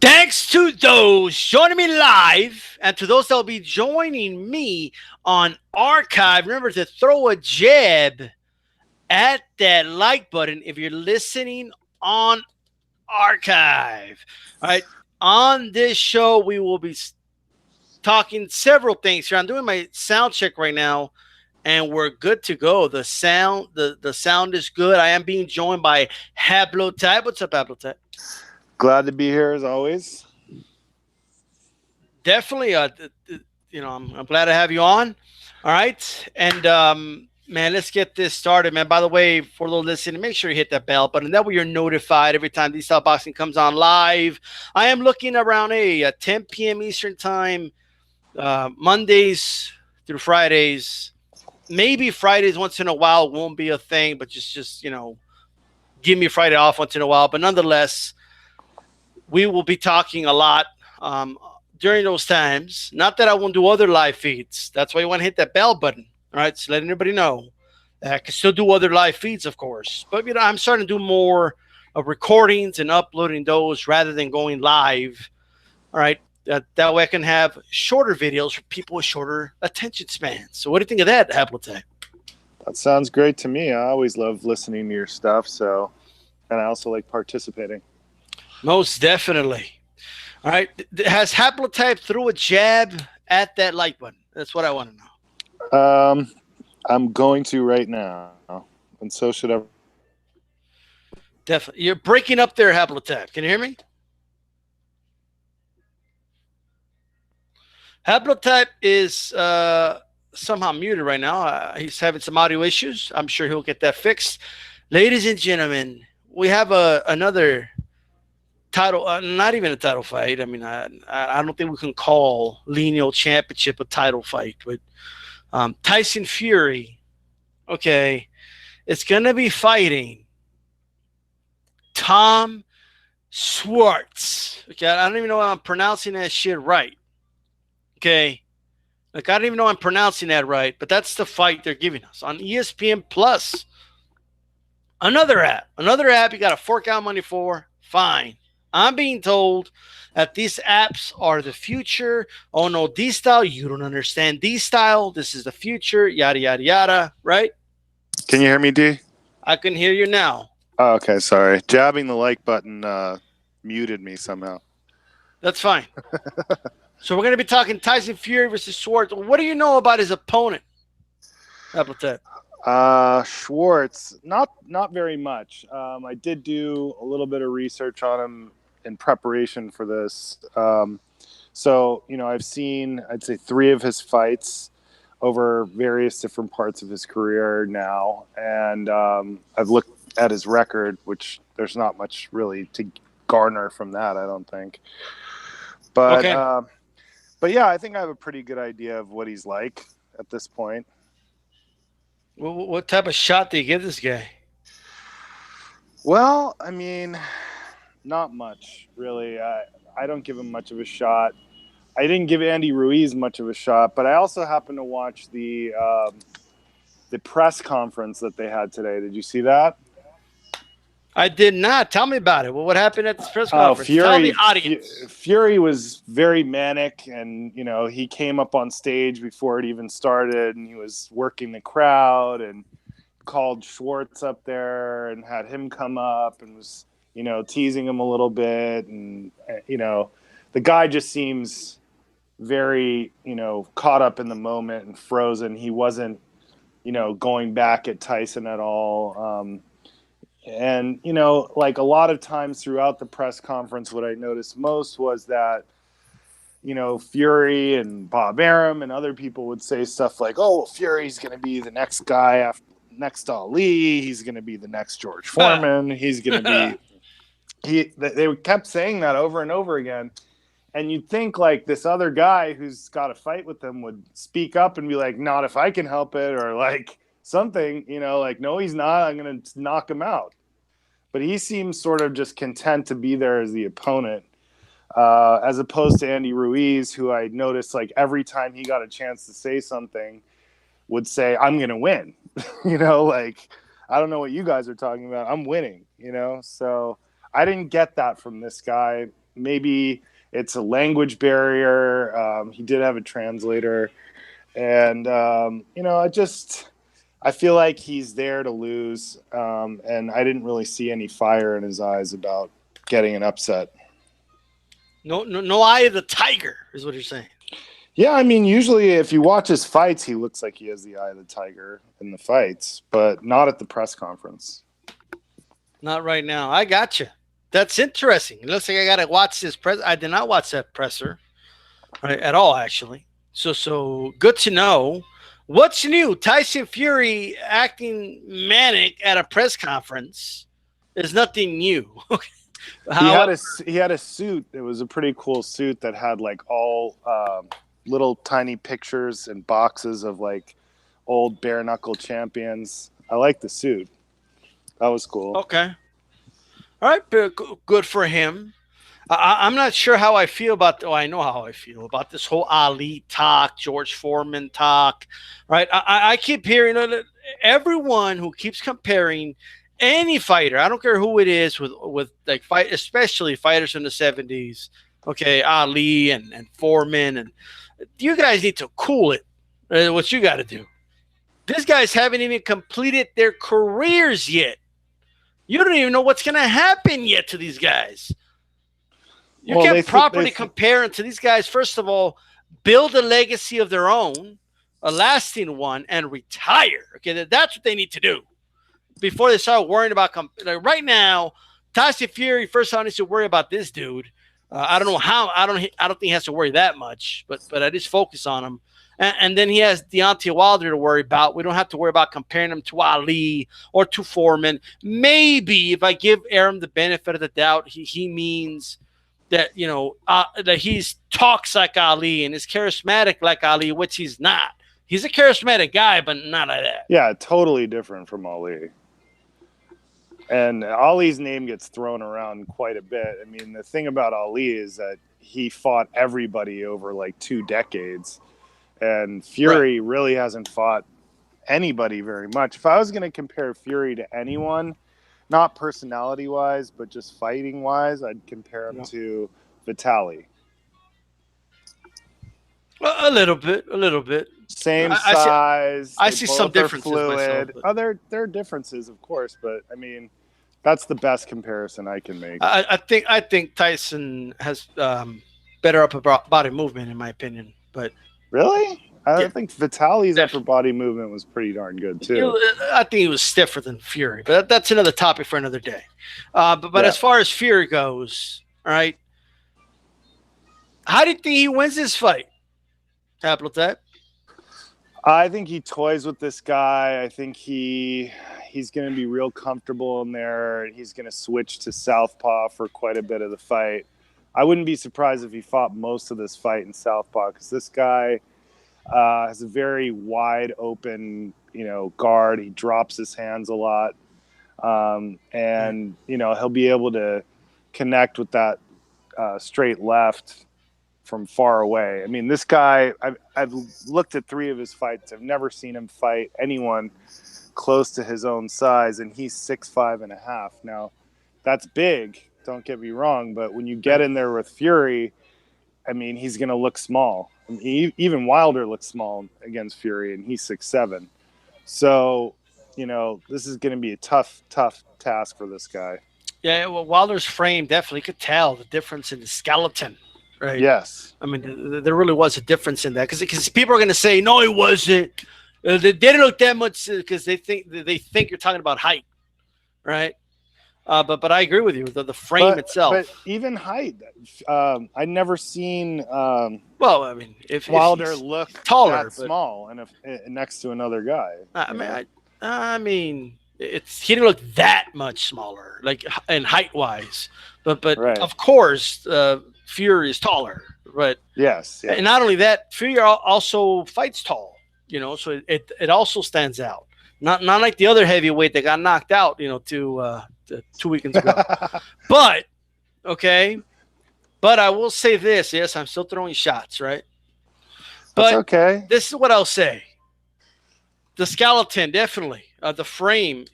Thanks to those joining me live and to those that will be joining me on archive. Remember to throw a jab at that like button if you're listening on archive. All right. On this show, we will be talking several things here. I'm doing my sound check right now, and we're good to go. The sound is good. I am being joined by Haplotype. What's up, Haplotype? Glad to be here as always. Definitely. I'm glad to have you on. All right, and man, let's get this started, man. By the way, for those listening, make sure you hit that bell button. That way, you're notified every time DStyleBoxing comes on live. I am looking around 10 p.m. Eastern time, Mondays through Fridays. Maybe Fridays once in a while won't be a thing, but just give me Friday off once in a while. But nonetheless, we will be talking a lot um, during those times. Not that I won't do other live feeds. That's why you want to hit that bell button. All right, so let everybody know. I can still do other live feeds, of course, but I'm starting to do more of recordings and uploading those rather than going live. All right, that way I can have shorter videos for people with shorter attention spans. So, what do you think of that, Appletech? That sounds great to me. I always love listening to your stuff, and I also like participating. Most definitely. All right, has Haplotype threw a jab at that like button? That's what I want to know. Um, I'm going to right now, and so should everyone. Definitely. You're breaking up there, Haplotype. Can you hear me? Haplotype is somehow muted right now. He's having some audio issues. I'm sure he'll get that fixed. Ladies and gentlemen, we have another title, not even a title fight. I mean, I don't think we can call Lineal Championship a title fight, but Tyson Fury, okay, it's going to be fighting Tom Schwarz. Okay, I don't even know if I'm pronouncing that shit right. Okay. Like, I don't even know I'm pronouncing that right, but that's the fight they're giving us on ESPN Plus. Another app. Another app you got to fork out money for. Fine. I'm being told that these apps are the future. Oh no, D style, you don't understand D style. This is the future. Yada yada yada. Right? Can you hear me, D? I can hear you now. Oh, okay, sorry. Jabbing the like button muted me somehow. That's fine. So we're going to be talking Tyson Fury versus Schwartz. What do you know about his opponent? Appleton? Schwartz, not very much. I did do a little bit of research on him in preparation for this. So I've seen, I'd say, 3 of his fights over various different parts of his career now, and I've looked at his record, which there's not much really to garner from that, I don't think. But Okay. but yeah, I think I have a pretty good idea of what he's like at this point. What type of shot do you give this guy? Well, I mean, not much really. I don't give him much of a shot. I didn't give Andy Ruiz much of a shot, but I also happened to watch the press conference that they had today. Did you see that? I did not. Tell me about it. Well, what happened at this press Oh, conference? Tell the audience. Fury was very manic, and he came up on stage before it even started, and he was working the crowd and called Schwartz up there and had him come up and was teasing him a little bit, and the guy just seems very caught up in the moment and frozen. He wasn't going back at Tyson at all. And, like a lot of times throughout the press conference, what I noticed most was that, Fury and Bob Arum and other people would say stuff like, oh, Fury's going to be the next guy after next Ali. He's going to be the next George Foreman. He's going to be, they kept saying that over and over again. And you'd think like this other guy who's got a fight with them would speak up and be like, not if I can help it, or like something, like, no, he's not. I'm going to knock him out. But he seems sort of just content to be there as the opponent, as opposed to Andy Ruiz, who I noticed like every time he got a chance to say something would say, I'm going to win. Like, I don't know what you guys are talking about. I'm winning, So I didn't get that from this guy. maybe it's a language barrier. He did have a translator, and I feel like he's there to lose, and I didn't really see any fire in his eyes about getting an upset. No eye of the tiger is what you're saying. Yeah, I mean, usually if you watch his fights, he looks like he has the eye of the tiger in the fights, but not at the press conference. Not right now. I got you. That's interesting. It looks like I got to watch this press. I did not watch that presser, right, at all, actually. So good to know. What's new? Tyson Fury acting manic at a press conference is nothing new. He had a suit. It was a pretty cool suit that had like all little tiny pictures and boxes of like old bare knuckle champions. I like the suit. That was cool. Okay. All right. Good for him. I'm not sure how I feel about. Oh, I know how I feel about this whole Ali talk, George Foreman talk. Right. I keep hearing that everyone who keeps comparing any fighter, I don't care who it is, with like fight, especially fighters in the 70s. Okay, Ali and Foreman, and you guys need to cool it. What you got to do. These guys haven't even completed their careers yet. You don't even know what's going to happen yet to these guys. You can't properly compare them to these guys. First of all, build a legacy of their own, a lasting one, and retire. Okay, that's what they need to do before they start worrying about. Like right now, Tyson Fury, first of all, needs to worry about this dude. I don't know how. I don't think he has to worry that much, but I just focus on him. And then he has Deontay Wilder to worry about. We don't have to worry about comparing him to Ali or to Foreman. Maybe if I give Arum the benefit of the doubt, he means that that he's talks like Ali and is charismatic like Ali, which he's not. He's a charismatic guy, but not like that. Yeah, totally different from Ali. And Ali's name gets thrown around quite a bit. I mean, the thing about Ali is that he fought everybody over like 2 decades. And Fury really hasn't fought anybody very much. If I was going to compare Fury to anyone, not personality-wise, but just fighting-wise, I'd compare him to Vitaly. A little bit. Same size. I see some differences fluid. Myself, there are differences, of course, but I mean, that's the best comparison I can make. I think Tyson has better upper body movement, in my opinion. But really, I think Vitaly's upper body movement was pretty darn good too. I think he was stiffer than Fury, but that's another topic for another day. But as far as Fury goes, all right, how do you think he wins this fight? Happotype? I think he toys with this guy. I think he's going to be real comfortable in there. He's going to switch to southpaw for quite a bit of the fight. I wouldn't be surprised if he fought most of this fight in southpaw because this guy has a very wide open, guard. He drops his hands a lot, and he'll be able to connect with that straight left from far away. I mean, this guy, I've looked at 3 of his fights. I've never seen him fight anyone close to his own size, and he's 6'5.5". Now, that's big. Don't get me wrong, but when you get in there with Fury, I mean, he's going to look small. I mean, even Wilder looks small against Fury, and he's 6'7". So, this is going to be a tough task for this guy. Yeah, well, Wilder's frame definitely could tell the difference in the skeleton. Right. Yes. I mean, there really was a difference in that because people are going to say, no, it wasn't. They didn't look that much because they think you're talking about height, right? But I agree with you. The frame itself. But even height, I'd never seen. Well, I mean, if Wilder look taller, that small, and next to another guy. I mean, he didn't look that much smaller, like in height wise. But right. Of course. Fury is taller, but yes, and not only that, Fury also fights tall, so it also stands out. Not like the other heavyweight that got knocked out, 2 weekends ago. But I will say this: yes, I'm still throwing shots, right? But that's okay. This is what I'll say: the skeleton, definitely, the frame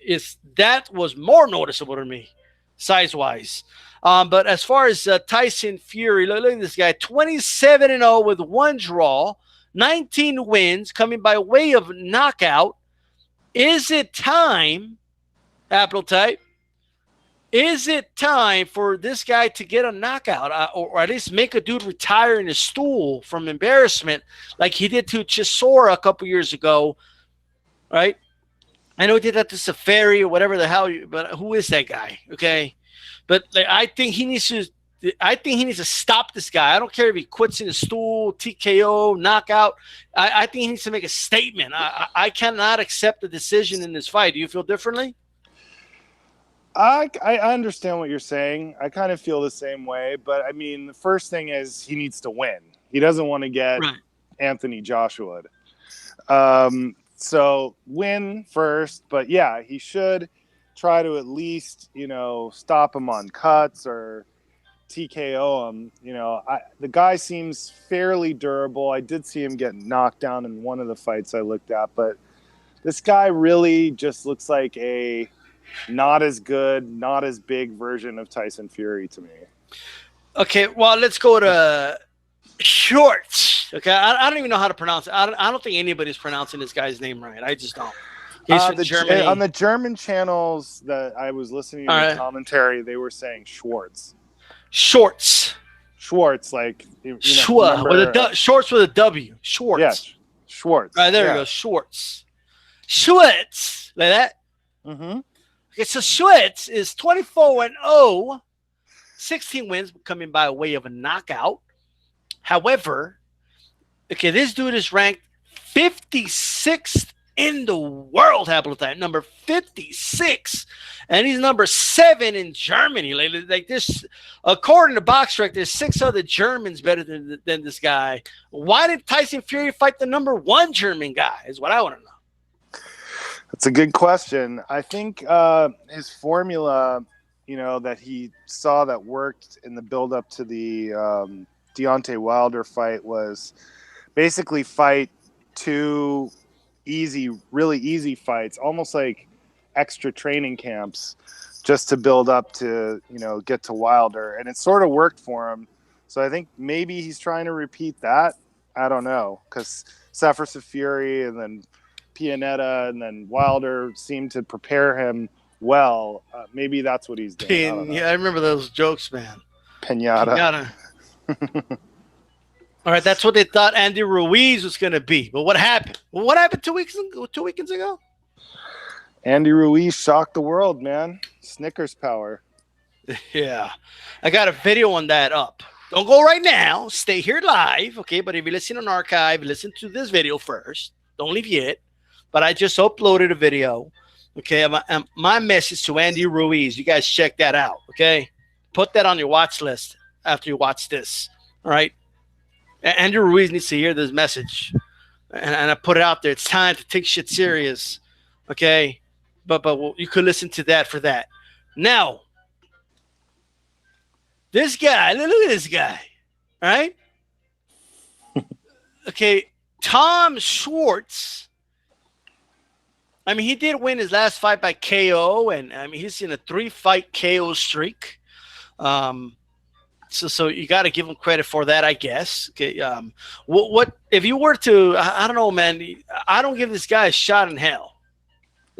that was more noticeable to me, size wise. But as far as Tyson Fury, look at this guy, 27-0 with one draw, 19 wins, coming by way of knockout. Is it time, Happotype? Is it time for this guy to get a knockout, or at least make a dude retire in his stool from embarrassment, like he did to Chisora a couple years ago, right? I know he did that to Safari or whatever the hell, but who is that guy? Okay, but like, I think he needs to. I think he needs to stop this guy. I don't care if he quits in the stool, TKO, knockout. I think he needs to make a statement. I cannot accept the decision in this fight. Do you feel differently? I understand what you're saying. I kind of feel the same way, but I mean, the first thing is he needs to win. He doesn't want to get Right. Anthony Joshua. So win first, but yeah, he should try to at least, stop him on cuts or TKO him. The guy seems fairly durable. I did see him get knocked down in one of the fights I looked at, but this guy really just looks like a not as good, not as big version of Tyson Fury to me. Okay, well, let's go to Schwarz. Okay, I don't even know how to pronounce it. I don't think anybody's pronouncing this guy's name right. I just don't. He's from Germany. On the German channels that I was listening to the commentary, they were saying Schwarz. Schwarz, like Schwarz with a Schwarz with a W. Schwarz. Yeah, Schwarz. All right, there we go. Schwarz. Schwarz, like that. Mm-hmm. Okay, so Schwarz is 24-0, 16 wins coming by way of a knockout. However, okay, this dude is ranked 56th in the world, Happotype, number 56, and he's number 7 in Germany. Like this, according to BoxRec, there's 6 other Germans better than this guy. Why did Tyson Fury fight the number 1 German guy? Is what I want to know. That's a good question. I think his formula, that he saw that worked in the build-up to the Deontay Wilder fight was basically fight 2 really easy fights, almost like extra training camps, just to build up to, get to Wilder. And it sort of worked for him. So I think maybe he's trying to repeat that. I don't know, because Cephas Fury and then Pianetta and then Wilder seemed to prepare him well. Maybe that's what he's doing. I remember those jokes, man. Pinata. All right, that's what they thought Andy Ruiz was going to be. But what happened? What happened 2 weekends ago? Andy Ruiz shocked the world, man. Snickers power. Yeah. I got a video on that up. Don't go right now. Stay here live, okay? But if you listen on archive, listen to this video first. Don't leave yet. But I just uploaded a video, okay? My message to Andy Ruiz. You guys check that out, okay? Put that on your watch list after you watch this, all right? Andy Ruiz needs to hear this message. And I put it out there. It's time to take shit serious, okay? But you could listen to that for that. Now, this guy, look at this guy, all right? Okay, Tom Schwarz. I mean, he did win his last fight by KO, and I mean, he's in a 3-fight KO streak. So you got to give him credit for that, I guess. Okay, what if you were to? I don't know, man. I don't give this guy a shot in hell.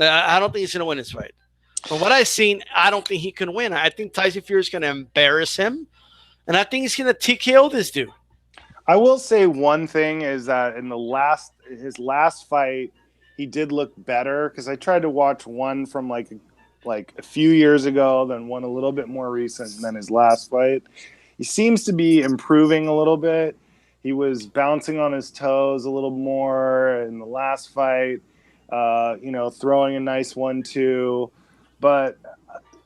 I don't think he's going to win this fight. From what I've seen, I don't think he can win. I think Tyson Fury is going to embarrass him, and I think he's going to TKO this dude. I will say one thing is that in his last fight, he did look better, because I tried to watch one from like a few years ago, then one a little bit more recent than his last fight. He seems to be improving a little bit. He was bouncing on his toes a little more in the last fight, throwing a nice 1-2, but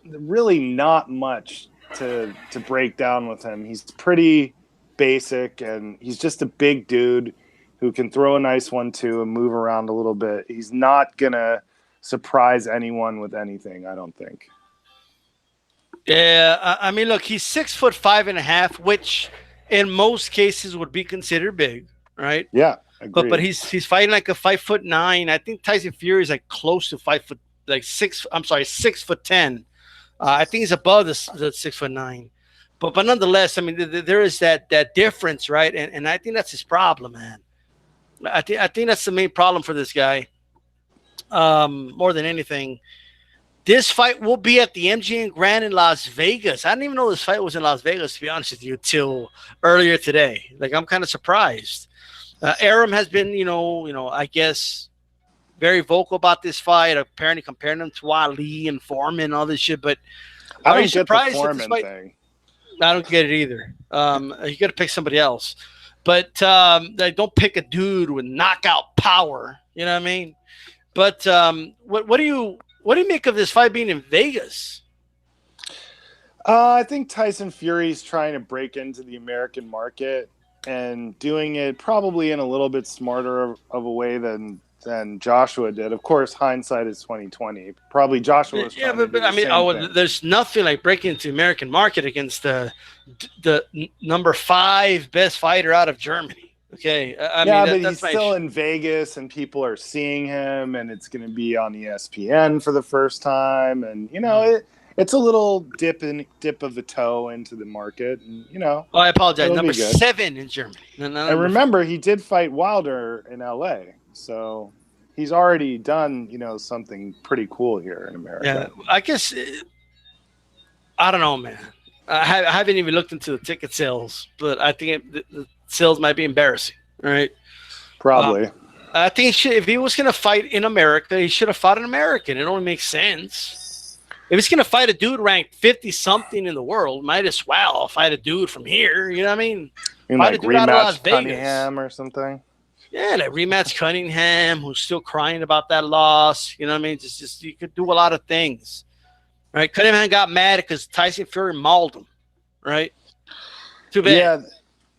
really not much to break down with him. He's pretty basic, and he's just a big dude who can throw a nice 1-2 and move around a little bit. He's not going to surprise anyone with anything, I don't think. Yeah, I mean, look, he's 6'5.5", which in most cases would be considered big, right? Yeah, agreed. But he's fighting like a 5'9". I think Tyson Fury is like close to 6'10". I think he's above the 6'9". But nonetheless, I mean, there is that difference, right? And I think that's his problem, man. I think that's the main problem for this guy. More than anything, this fight will be at the MGM Grand in Las Vegas. I didn't even know this fight was in Las Vegas, to be honest with you, till earlier today. Like, I'm kind of surprised. Aram has been, I guess, very vocal about this fight, apparently comparing him to Ali and Foreman and all this shit. But I are you don't get the surprised at this Foreman fight? thing. I don't get it either. You got to pick somebody else. But like, don't pick a dude with knockout power. You know what I mean? But what do you make of this fight being in Vegas? I think Tyson Fury's trying to break into the American market and doing it probably in a little bit smarter of a way than Joshua did. Of course, hindsight is 2020. Probably Joshua was trying to do the same thing. There's nothing like breaking into the American market against the number 5 best fighter out of Germany. Okay, but he's still in Vegas, and people are seeing him, and it's going to be on ESPN for the first time, and it's a little dip of the toe into the market, and Well, I apologize. Number 7 in Germany. And remember, he did fight Wilder in LA, so he's already done something pretty cool here in America. Yeah, I guess I don't know, man. I haven't even looked into the ticket sales, but I think the sales might be embarrassing. Right? Probably. I think if he was going to fight in America, he should have fought an American. It only makes sense. If he's going to fight a dude ranked 50-something in the world, might as well fight a dude from here. You know what I mean? Like rematch Cunningham or something. Yeah, like rematch Cunningham, who's still crying about that loss. You know what I mean? Just you could do a lot of things. Right? Cunningham got mad because Tyson Fury mauled him. Right? Too bad.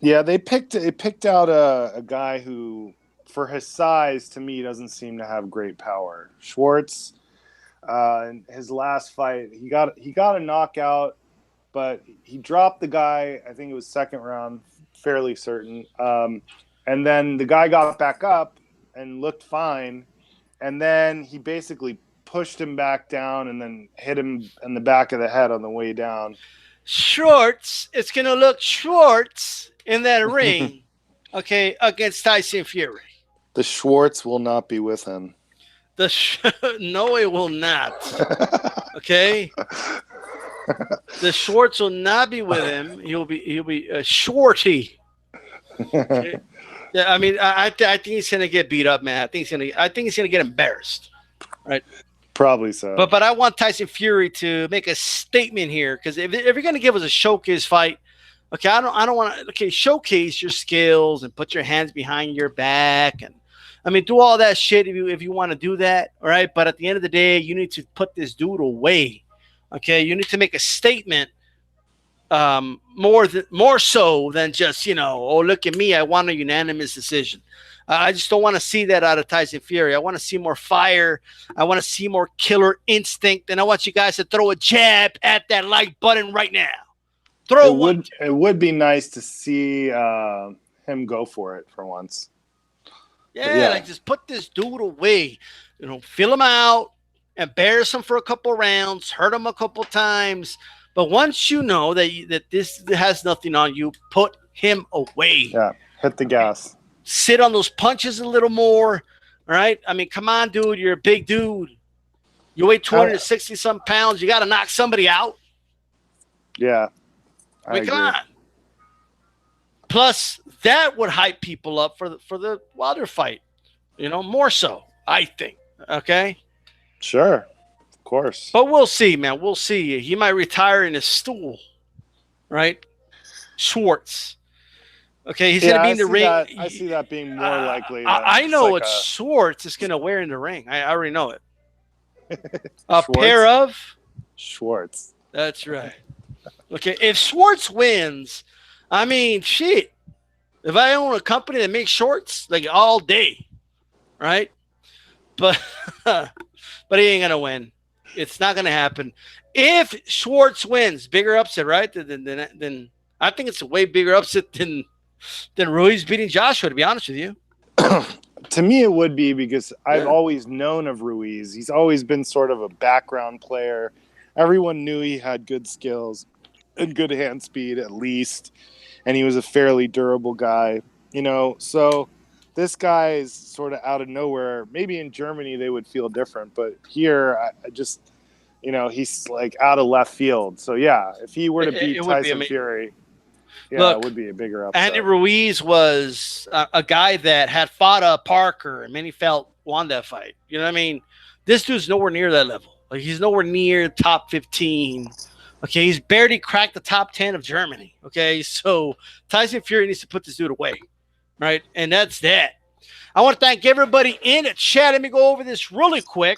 Yeah. They picked out a guy who, for his size, to me, doesn't seem to have great power. Schwarz, in his last fight, he got a knockout, but he dropped the guy. I think it was second round, fairly certain. And then the guy got back up and looked fine, and then he basically pushed him back down and then hit him in the back of the head on the way down. Schwarz, it's going to look Schwarz in that ring, okay, against Tyson Fury. The Schwarz will not be with him. No, it will not. Okay? The Schwarz will not be with him. He'll be a Schwarty. Okay? Yeah, I mean, I think he's gonna get beat up, man. I think he's gonna get embarrassed, right? Probably so. But I want Tyson Fury to make a statement here, because if you're gonna give us a showcase fight, okay, I don't want to. Okay, showcase your skills and put your hands behind your back, and I mean, do all that shit if you want to do that, all right? But at the end of the day, you need to put this dude away, okay? You need to make a statement. More so than just, oh, look at me, I want a unanimous decision. I just don't want to see that out of Tyson Fury. I want to see more fire. I want to see more killer instinct, and I want you guys to throw a jab at that like button right now. It would be nice to see him go for it for once. Yeah, like, just put this dude away. Fill him out, embarrass him for a couple rounds, hurt him a couple times. But once you know that this has nothing on you, put him away. Yeah, hit the gas. Sit on those punches a little more, all right? I mean, come on, dude. You're a big dude. You weigh 260-some pounds. You got to knock somebody out. Yeah, I mean, come on. Plus, that would hype people up for the Wilder fight. More so, I think. Okay? Sure. Of course. But we'll see, man. We'll see. He might retire in his stool, right? Schwarz. Okay, he's going to be in the ring. I see that being more likely. I know what Schwarz is going to wear in the ring. I already know it. A pair of Schwarz. That's right. Okay, if Schwarz wins, I mean, shit. If I own a company that makes shorts, like, all day, right? But he ain't going to win. It's not going to happen. If Schwarz wins, bigger upset, right? Then I think it's a way bigger upset than Ruiz beating Joshua, to be honest with you. To me, it would be, because I've always known of Ruiz. He's always been sort of a background player. everyone knew he had good skills and good hand speed at least, and he was a fairly durable guy, so this guy is sort of out of nowhere. Maybe in Germany they would feel different, but here I just, he's like out of left field. So yeah, if he were to beat It would be Tyson amazing. Fury, yeah, it Look, would be a bigger Andy upset. Ruiz was a guy that had fought Parker, and many felt won that fight. You know what I mean? This dude's nowhere near that level. Like, he's nowhere near top 15. Okay, he's barely cracked the top 10 of Germany. Okay, so Tyson Fury needs to put this dude away, right? And that's that. I want to thank everybody in the chat. Let me go over this really quick.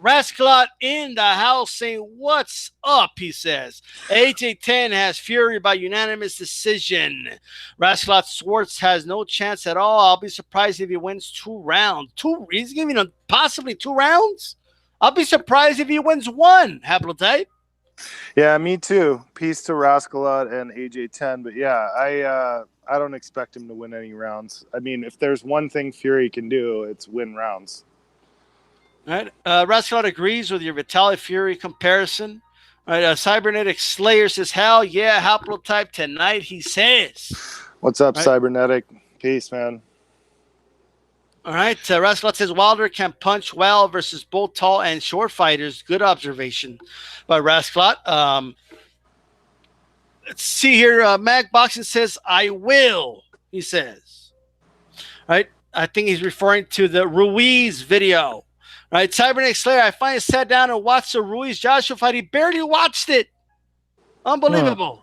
Rascalot in the house saying, "What's up?" He says. AJ10 has Fury by unanimous decision. Rascalot Schwarz has no chance at all. I'll be surprised if he wins 2 rounds. He's giving him possibly 2 rounds? I'll be surprised if he wins one, Happotype. Yeah, me too. Peace to Rascalot and AJ10. But yeah, I don't expect him to win any rounds. I mean, if there's one thing Fury can do, it's win rounds. All right. Rascalot agrees with your Vitaly Fury comparison. All right. Cybernetic Slayer says, "Hell yeah, Haplotype tonight," he says. What's up, right. Cybernetic? Peace, man. All right. Rascalot says, "Wilder can punch well versus both tall and short fighters." Good observation by Rascalot. Let's see here. Mag Boxing says, "I will," he says. All right. I think he's referring to the Ruiz video. Right, Cybernetic Slayer, I finally sat down and watched the Ruiz Joshua fight. He barely watched it. Unbelievable.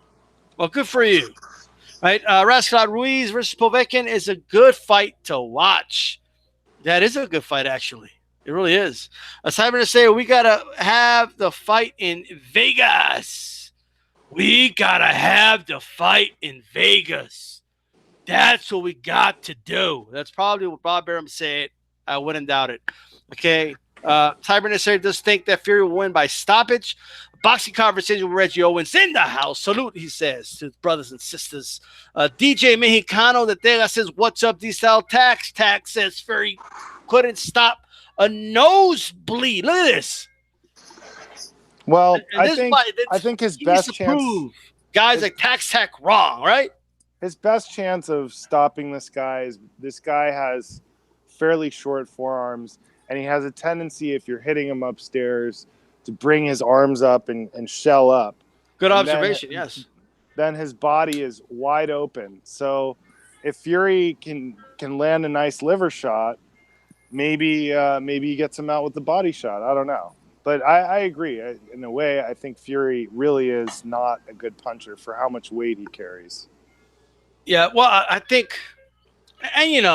Well, good for you. Right, Rascalot Ruiz versus Povetkin is a good fight to watch. That is a good fight, actually. It really is. Cybernetic Slayer, we got to have the fight in Vegas. We got to have the fight in Vegas. That's what we got to do. That's probably what Bob Arum said. I wouldn't doubt it. Okay. Cybernetic does think that Fury will win by stoppage. Boxing conversation with Reggie Owens in the house. Salute, he says, to his brothers and sisters. DJ Mexicano de Tega says, "What's up, DStyle Tax?" Tax says Fury couldn't stop a nosebleed. Look at this. Well, I think his best chance. Prove guys like Tax wrong, right? His best chance of stopping this guy is this guy has fairly short forearms. And he has a tendency, if you're hitting him upstairs, to bring his arms up and shell up. Good observation, yes. Then his body is wide open. So if Fury can land a nice liver shot, maybe he gets him out with the body shot. I don't know. But I agree. In a way, I think Fury really is not a good puncher for how much weight he carries. Yeah, well, I think, and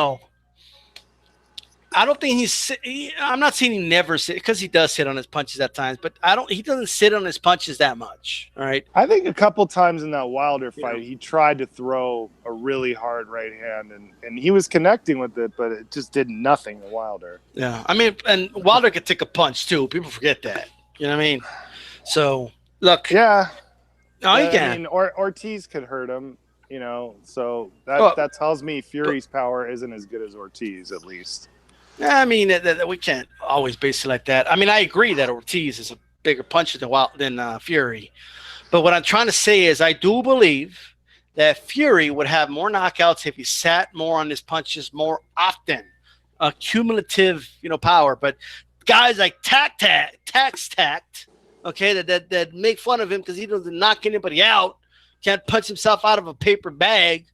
I don't think I'm not saying he never sit, because he does sit on his punches at times, but he doesn't sit on his punches that much. All right. I think a couple times in that Wilder fight, he tried to throw a really hard right hand and he was connecting with it, but it just did nothing to Wilder. Yeah. I mean, and Wilder could take a punch too. People forget that. You know what I mean? So look. Yeah. No, he can. I mean, Ortiz could hurt him, so that tells me Fury's power isn't as good as Ortiz, at least. I mean, we can't always base it like that. I mean, I agree that Ortiz is a bigger puncher than Fury. But what I'm trying to say is I do believe that Fury would have more knockouts if he sat more on his punches more often. Cumulative, power. But guys like Tact, okay, that make fun of him because he doesn't knock anybody out, can't punch himself out of a paper bag,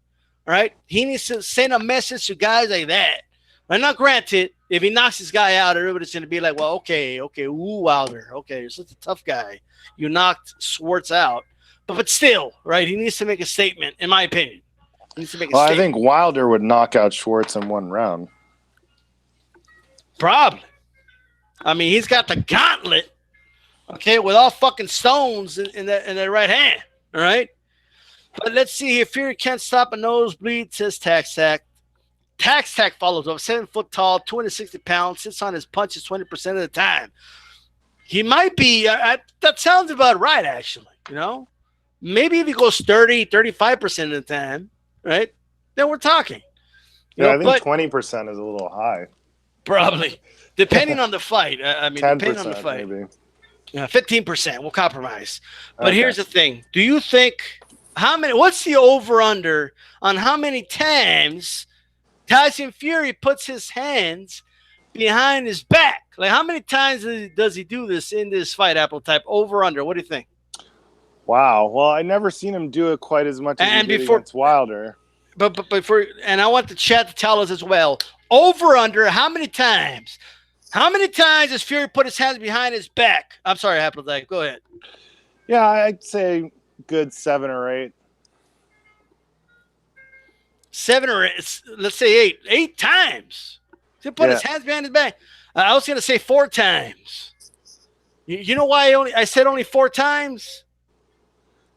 all right? He needs to send a message to guys like that. And now, granted, if he knocks this guy out, everybody's going to be like, well, okay, Wilder, okay, you're such a tough guy. You knocked Schwarz out. But still, right, he needs to make a statement, in my opinion. He needs to make a statement. I think Wilder would knock out Schwarz in one round. Probably. I mean, he's got the gauntlet, okay, with all fucking stones in the right hand, all right? But let's see here. Fury can't stop a nosebleed, says Tax. Tax follows up. 7 foot tall, 260 pounds, sits on his punches 20% of the time. He might be, that sounds about right, actually. Maybe if he goes 30, 35% of the time, right? Then we're talking. I think 20% is a little high. Probably. Depending on the fight. I mean, depending on the fight. Maybe. 15%. We'll compromise. But Okay. here's the thing. Do you think what's the over under on how many times Tyson Fury puts his hands behind his back? Like, how many times does he do this in this fight, Happotype? Over under. What do you think? Wow. Well, I never seen him do it quite as much as he And did before, against Wilder. but before, and I want the chat to tell us as well. Over under. How many times? How many times does Fury put his hands behind his back? I'm sorry, Happotype. Go ahead. Yeah, I'd say good 7 or 8. 7 or 8, let's say 8. 8 times. He put his hands behind his back. I was going to say 4 times. You know why I said only 4 times?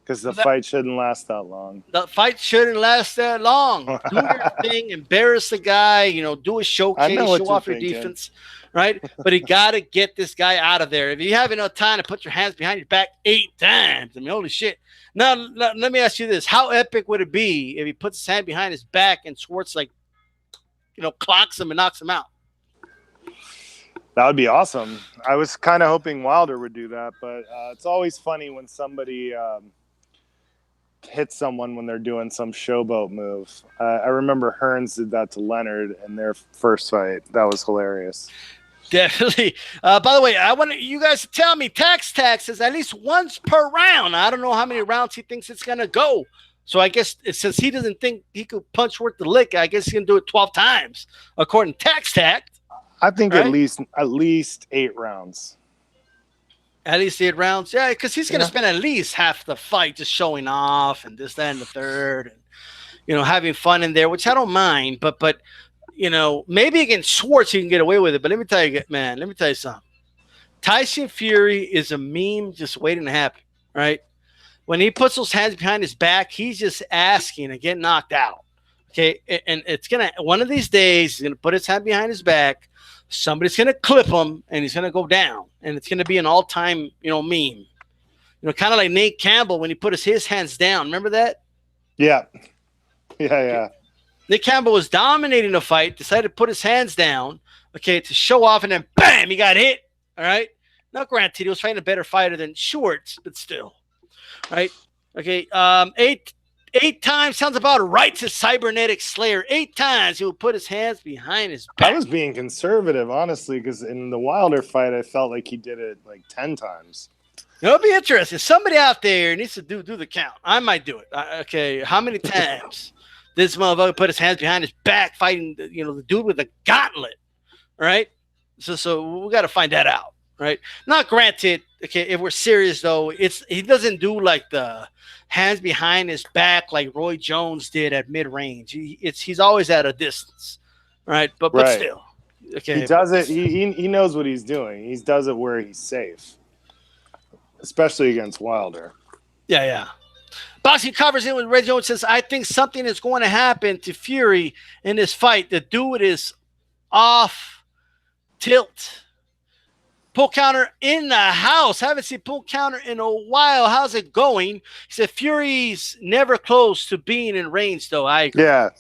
Because the fight shouldn't last that long. The fight shouldn't last that long. Do your thing, embarrass the guy, do a showcase, show off your defense, right? But you got to get this guy out of there. If you have enough time to put your hands behind your back 8 times, I mean, holy shit. Now, let me ask you this. How epic would it be if he puts his hand behind his back and Schwarz, clocks him and knocks him out? That would be awesome. I was kind of hoping Wilder would do that, but it's always funny when somebody hit someone when they're doing some showboat move. I remember Hearns did that to Leonard in their first fight. That was hilarious. Definitely. By the way, I want you guys to tell me tax is at least once per round. I don't know how many rounds he thinks it's going to go. So I guess since he doesn't think he could punch worth the lick, I guess he can do it 12 times, according to tax. I think right? at least 8 rounds. At least 8 rounds? Yeah, because he's going to spend at least half the fight just showing off and this, that, and the third. And, having fun in there, which I don't mind. But maybe against Schwarz he can get away with it. But let me tell you something. Tyson Fury is a meme just waiting to happen, right? When he puts those hands behind his back, he's just asking to get knocked out. Okay, and it's going to, one of these days, he's going to put his hand behind his back. Somebody's going to clip him, and he's going to go down. And it's going to be an all-time, meme. Kind of like Nate Campbell when he put his hands down. Remember that? Yeah. Yeah. Nate Campbell was dominating the fight, decided to put his hands down, to show off, and then bam, he got hit. All right? Now, granted, he was fighting a better fighter than Schwarz, but still. Right? Okay, 8 times sounds about right to Cybernetic Slayer. 8 times he would put his hands behind his back. I was being conservative, honestly, because in the Wilder fight, I felt like he did it 10 times. It'll be interesting. Somebody out there needs to do the count. I might do it. Okay, how many times this motherfucker put his hands behind his back fighting, the dude with the gauntlet, right? So we got to find that out, right? Not granted. Okay, if we're serious though, he doesn't do like the hands behind his back like Roy Jones did at mid-range. He's always at a distance, right? But still, okay. He does it. He knows what he's doing. He does it where he's safe, especially against Wilder. Yeah. Boxing covers in with Ray Jones says, I think something is going to happen to Fury in this fight. The dude is off tilt. Pull counter in the house. Haven't seen pull counter in a while. How's it going? He said Fury's never close to being in range, though. I agree. Yeah.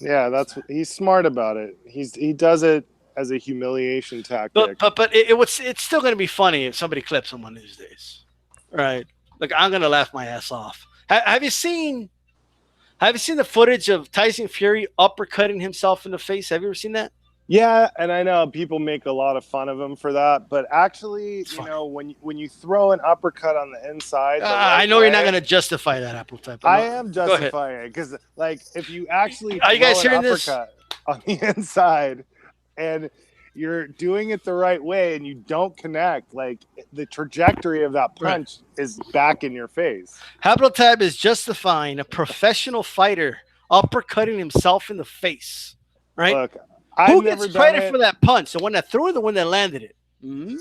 He's smart about it. He does it as a humiliation tactic. But it's still going to be funny if somebody clips him one of these days, right? Like I'm going to laugh my ass off. Have you seen the footage of Tyson Fury uppercutting himself in the face? Have you ever seen that? Yeah, and I know people make a lot of fun of him for that, but actually, when you throw an uppercut on the inside, I know you're not going to justify that, Happotype. I am justifying it because, if you actually are you guys hearing this on the inside and you're doing it the right way and you don't connect, the trajectory of that punch is back in your face. Happotype is justifying a professional fighter uppercutting himself in the face, right? Look, who gets credit for that punch? The one that threw it or the one that landed it? Mm-hmm.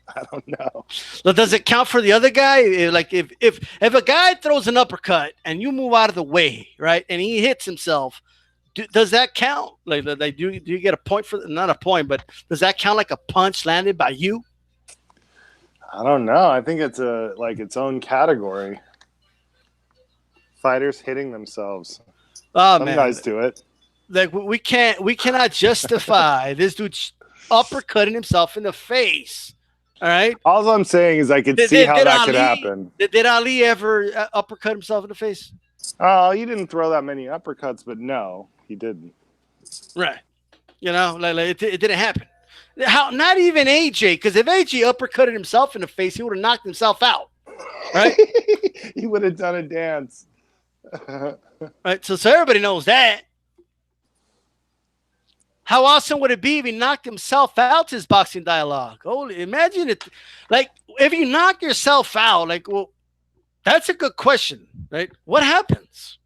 I don't know. Well, does it count for the other guy? If a guy throws an uppercut and you move out of the way, right, and he hits himself, does that count? Do you get a point for not a point, but does that count like a punch landed by you? I don't know. I think it's its own category. Fighters hitting themselves. Oh, Some man. guys do it. We cannot justify this dude uppercutting himself in the face. All right. All I'm saying is I could see how that could happen. Did Ali ever uppercut himself in the face? Oh, he didn't throw that many uppercuts, but no, he didn't. Right. It didn't happen. How? Not even AJ, because if AJ uppercutted himself in the face, he would have knocked himself out. Right. He would have done a dance. Right. So everybody knows that. How awesome would it be if he knocked himself out? His boxing dialogue. Holy, imagine it. Like, if you knock yourself out, like, well, that's a good question, right? What happens?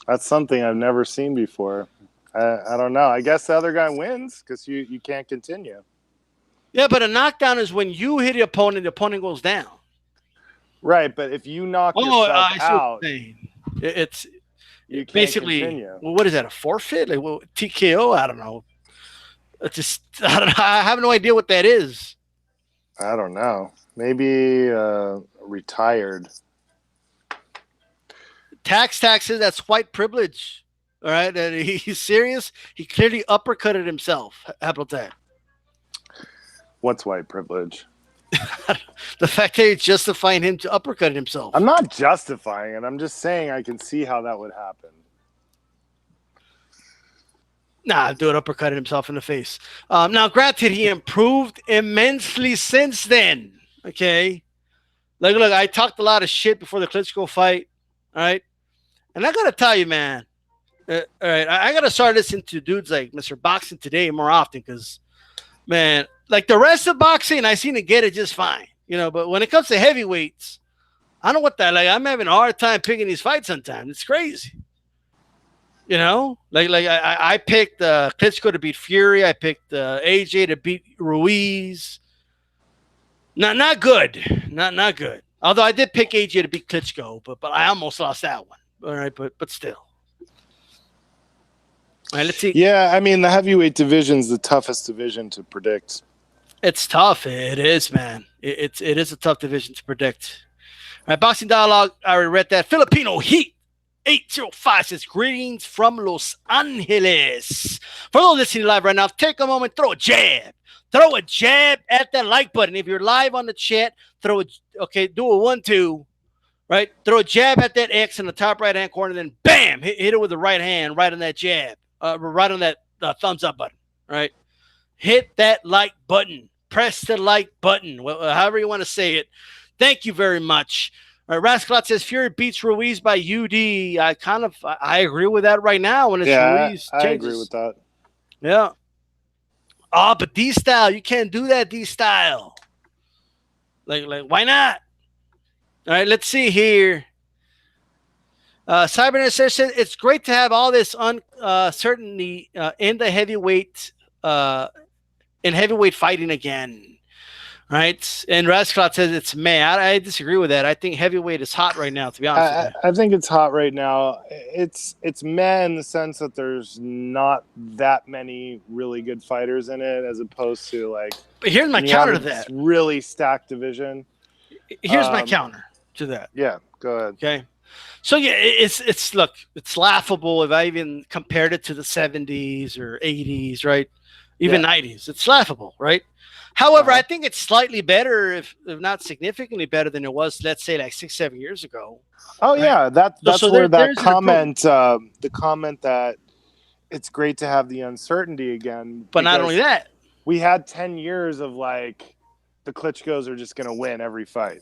That's something I've never seen before. I don't know. I guess the other guy wins because you can't continue. Yeah, but a knockdown is when you hit the opponent goes down. Right, but if you knock yourself out, it's you can't basically continue. Well, what is that? A forfeit? Like, well, TKO? I don't know. I don't know. I have no idea what that is. I don't know. Maybe retired. Taxes. That's white privilege. All right, and he's serious. He clearly uppercutted himself. How about that? What's white privilege? The fact that you're justifying him to uppercut himself. I'm not justifying it. I'm just saying I can see how that would happen. Nah, dude uppercutted himself in the face. Now, granted, he improved immensely since then. Okay, look, I talked a lot of shit before the Klitschko fight. All right, and I gotta tell you, man. All right, I gotta start listening to dudes like Mr. Boxing Today more often because, man, like the rest of boxing, I seem to get it just fine, But when it comes to heavyweights, I don't know what that. Like, I'm having a hard time picking these fights sometimes. It's crazy. I picked Klitschko to beat Fury. I picked AJ to beat Ruiz. Not good. Not good. Although I did pick AJ to beat Klitschko, but I almost lost that one. All right, but still. All right, let's see. Yeah, I mean the heavyweight division is the toughest division to predict. It's tough. It is, man. It is a tough division to predict. All right, Boxing Dialogue. I already read that. Filipino Heat 805 says, greetings from Los Angeles. For those listening live right now, take a moment, throw a jab. Throw a jab at that like button. If you're live on the chat, do a 1-2, right? Throw a jab at that X in the top right-hand corner, then bam, hit it with the right hand right on that jab, right on that thumbs up button, right? Hit that like button. Press the like button, however you want to say it. Thank you very much. All right, Rascalot says Fury beats Ruiz by UD. I agree with that right now when it's Ruiz. I agree with that. Yeah. Oh, but DStyle, you can't do that, DStyle. Like, why not? All right, let's see here. Cybernet says it's great to have all this uncertainty in the heavyweight fighting again. Right, and Rascalot says it's May. I disagree with that. I think heavyweight is hot right now. To be honest with you, I think it's hot right now. It's May in the sense that there's not that many really good fighters in it, as opposed to like. But here's my counter to that. Really stacked division. Here's my counter to that. Yeah, go ahead. Okay, so yeah, it's laughable if I even compared it to the 70s or 80s, right? Even 90s. It's laughable, right? However, I think it's slightly better, if not significantly better than it was, let's say, like 6-7 years ago. Oh, right? Yeah. That's where that comment, the comment that it's great to have the uncertainty again. But not only that. We had 10 years of like the Klitschkos are just going to win every fight.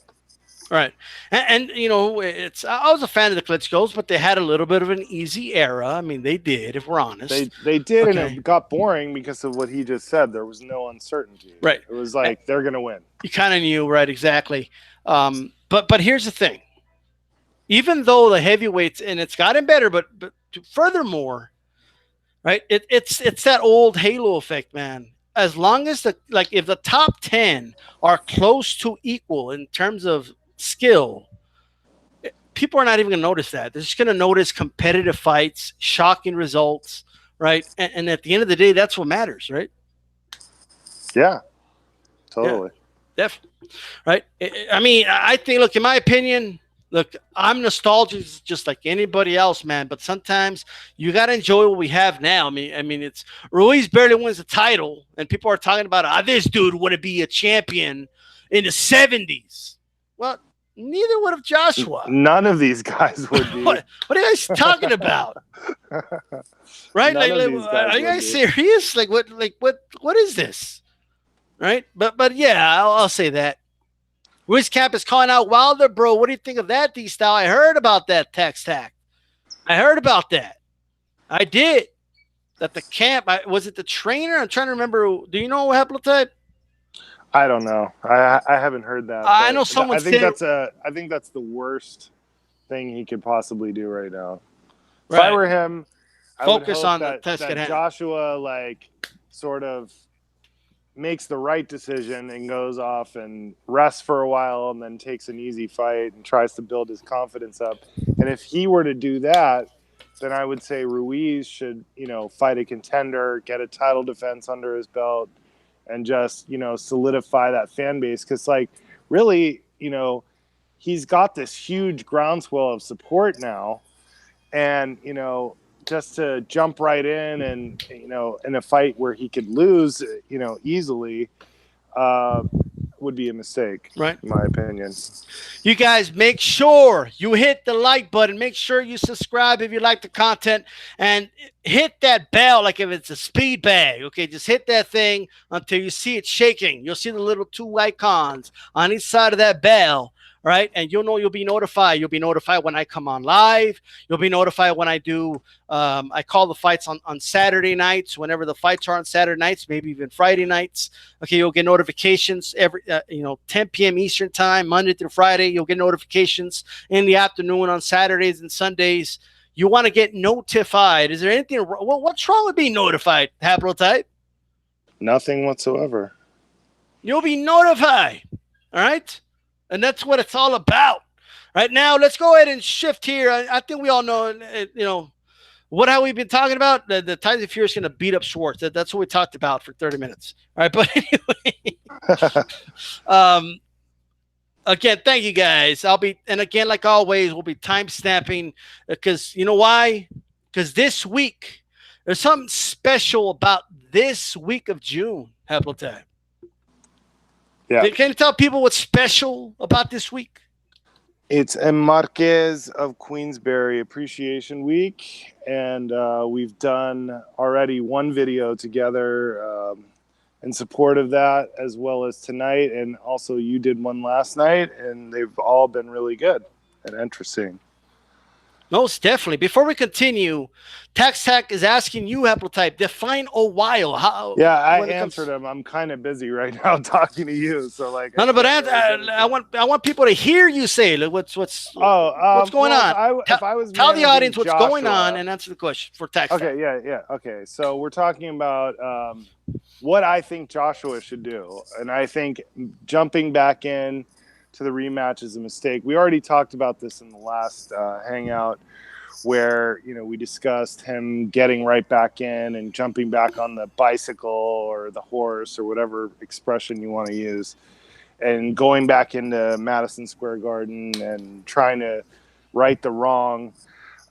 Right. And I was a fan of the Klitschkos, but they had a little bit of an easy era. I mean, they did, if we're honest. They did, and it got boring because of what he just said. There was no uncertainty. Right. It was like, they're going to win. You kind of knew, right, exactly. But here's the thing. Even though the heavyweights, and it's gotten better, but furthermore, right, it's that old halo effect, man. As long as if the top 10 are close to equal in terms of skill, people are not even going to notice that. They're just going to notice competitive fights, shocking results, right? And at the end of the day, that's what matters, right? Yeah, totally. Yeah, definitely. Right? I mean, I think, look, in my opinion, I'm nostalgic just like anybody else, man. But sometimes you got to enjoy what we have now. I mean, it's Ruiz barely wins the title, and people are talking about, this dude wouldn't be a champion in the 70s. Well, neither would have Joshua. None of these guys would be. What are you guys talking about? Right? Like, are you guys serious? Like what is this? Right? But yeah, I'll say that. Ruiz Camp is calling out Wilder, bro. What do you think of that, D-Style? I heard about that text tack. I heard about that. I did. That the camp, was it the trainer? I'm trying to remember. Do you know Happotype? I don't know. I haven't heard that. I know someone said. I think that's the worst thing he could possibly do right now. If I were him, I focus would hope on that, the that Joshua like sort of makes the right decision and goes off and rests for a while and then takes an easy fight and tries to build his confidence up. And if he were to do that, then I would say Ruiz should, fight a contender, get a title defense under his belt, and just, solidify that fan base. Because, really, he's got this huge groundswell of support now. And, just to jump right in and, in a fight where he could lose, easily, would be a mistake, right? In my opinion. You guys, make sure you hit the like button. Make sure you subscribe if you like the content, and hit that bell like if it's a speed bag. Okay, just hit that thing until you see it shaking. You'll see the little 2 icons on each side of that bell. Right, and you'll be notified. You'll be notified when I come on live. You'll be notified when I do. I call the fights on Saturday nights. Whenever the fights are on Saturday nights, maybe even Friday nights. Okay, you'll get notifications every 10 p.m. Eastern time, Monday through Friday. You'll get notifications in the afternoon on Saturdays and Sundays. You want to get notified. Is there anything? What's wrong with being notified, Happotype? Nothing whatsoever. You'll be notified. All right. And that's what it's all about. Right now, let's go ahead and shift here. I think we all know, what have we been talking about? The Tyson Fury is going to beat up Schwarz. That's what we talked about for 30 minutes. All right, but anyway, again, thank you guys. And again, like always, we'll be time stamping because you know why? Because this week, there's something special about this week of June, Happotype. Yeah. Can you tell people what's special about this week? It's a Marquez of Queensberry Appreciation Week, and we've done already one video together in support of that, as well as tonight, and also you did one last night, and they've all been really good and interesting. Most definitely. Before we continue, Tac is asking you, Happotype, define a while. I answered him. I'm kind of busy right now talking to you, so but I want people to hear you say what's going on. Tell the audience what's going on and answer the question for Tac. Okay, yeah. Okay, so we're talking about what I think Joshua should do, and I think jumping back in to the rematch is a mistake. We already talked about this in the last hangout where, we discussed him getting right back in and jumping back on the bicycle or the horse or whatever expression you want to use and going back into Madison Square Garden and trying to right the wrong.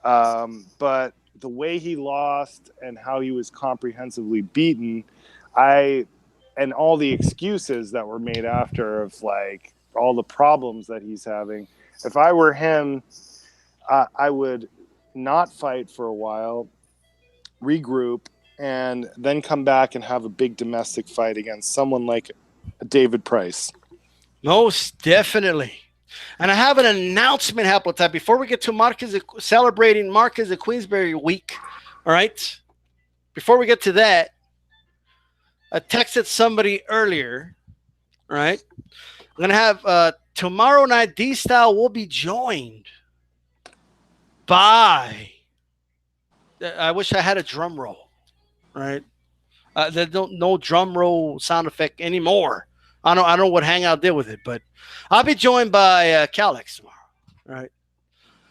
But the way he lost and how he was comprehensively beaten, and all the excuses that were made after of all the problems that he's having. If I were him, I would not fight for a while, regroup, and then come back and have a big domestic fight against someone like David Price. Most definitely. And I have an announcement, Happotype, before we get to celebrating Marquez at Queensberry week. All right. Before we get to that, I texted somebody earlier. All right. I'm going to have tomorrow night, D-Style will be joined by, I wish I had a drum roll, right? There's no drum roll sound effect anymore. I don't know what Hangout did with it, but I'll be joined by Calix tomorrow, right?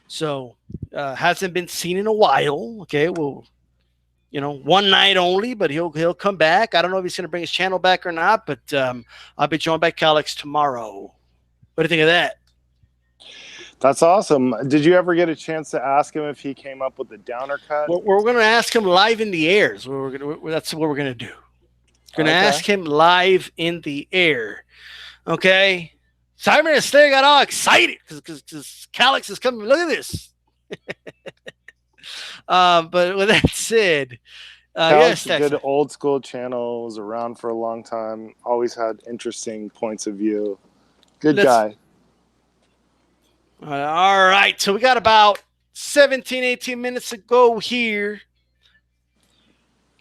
So hasn't been seen in a while. Okay, well, one night only, but he'll come back. I don't know if he's going to bring his channel back or not, but I'll be joined by Calix tomorrow. What do you think of that? That's awesome. Did you ever get a chance to ask him if he came up with the downer cut? We're going to ask him live in the air. That's what we're going to do. We're going to ask him live in the air. Okay. Simon and Slayer got all excited because Calix is coming. Look at this. But with that said, Cal's yes, a good Texas. old school channel. Was around for a long time. Always had interesting points of view. Good Let's. guy. All right. So we got about 17, 18 minutes to go here.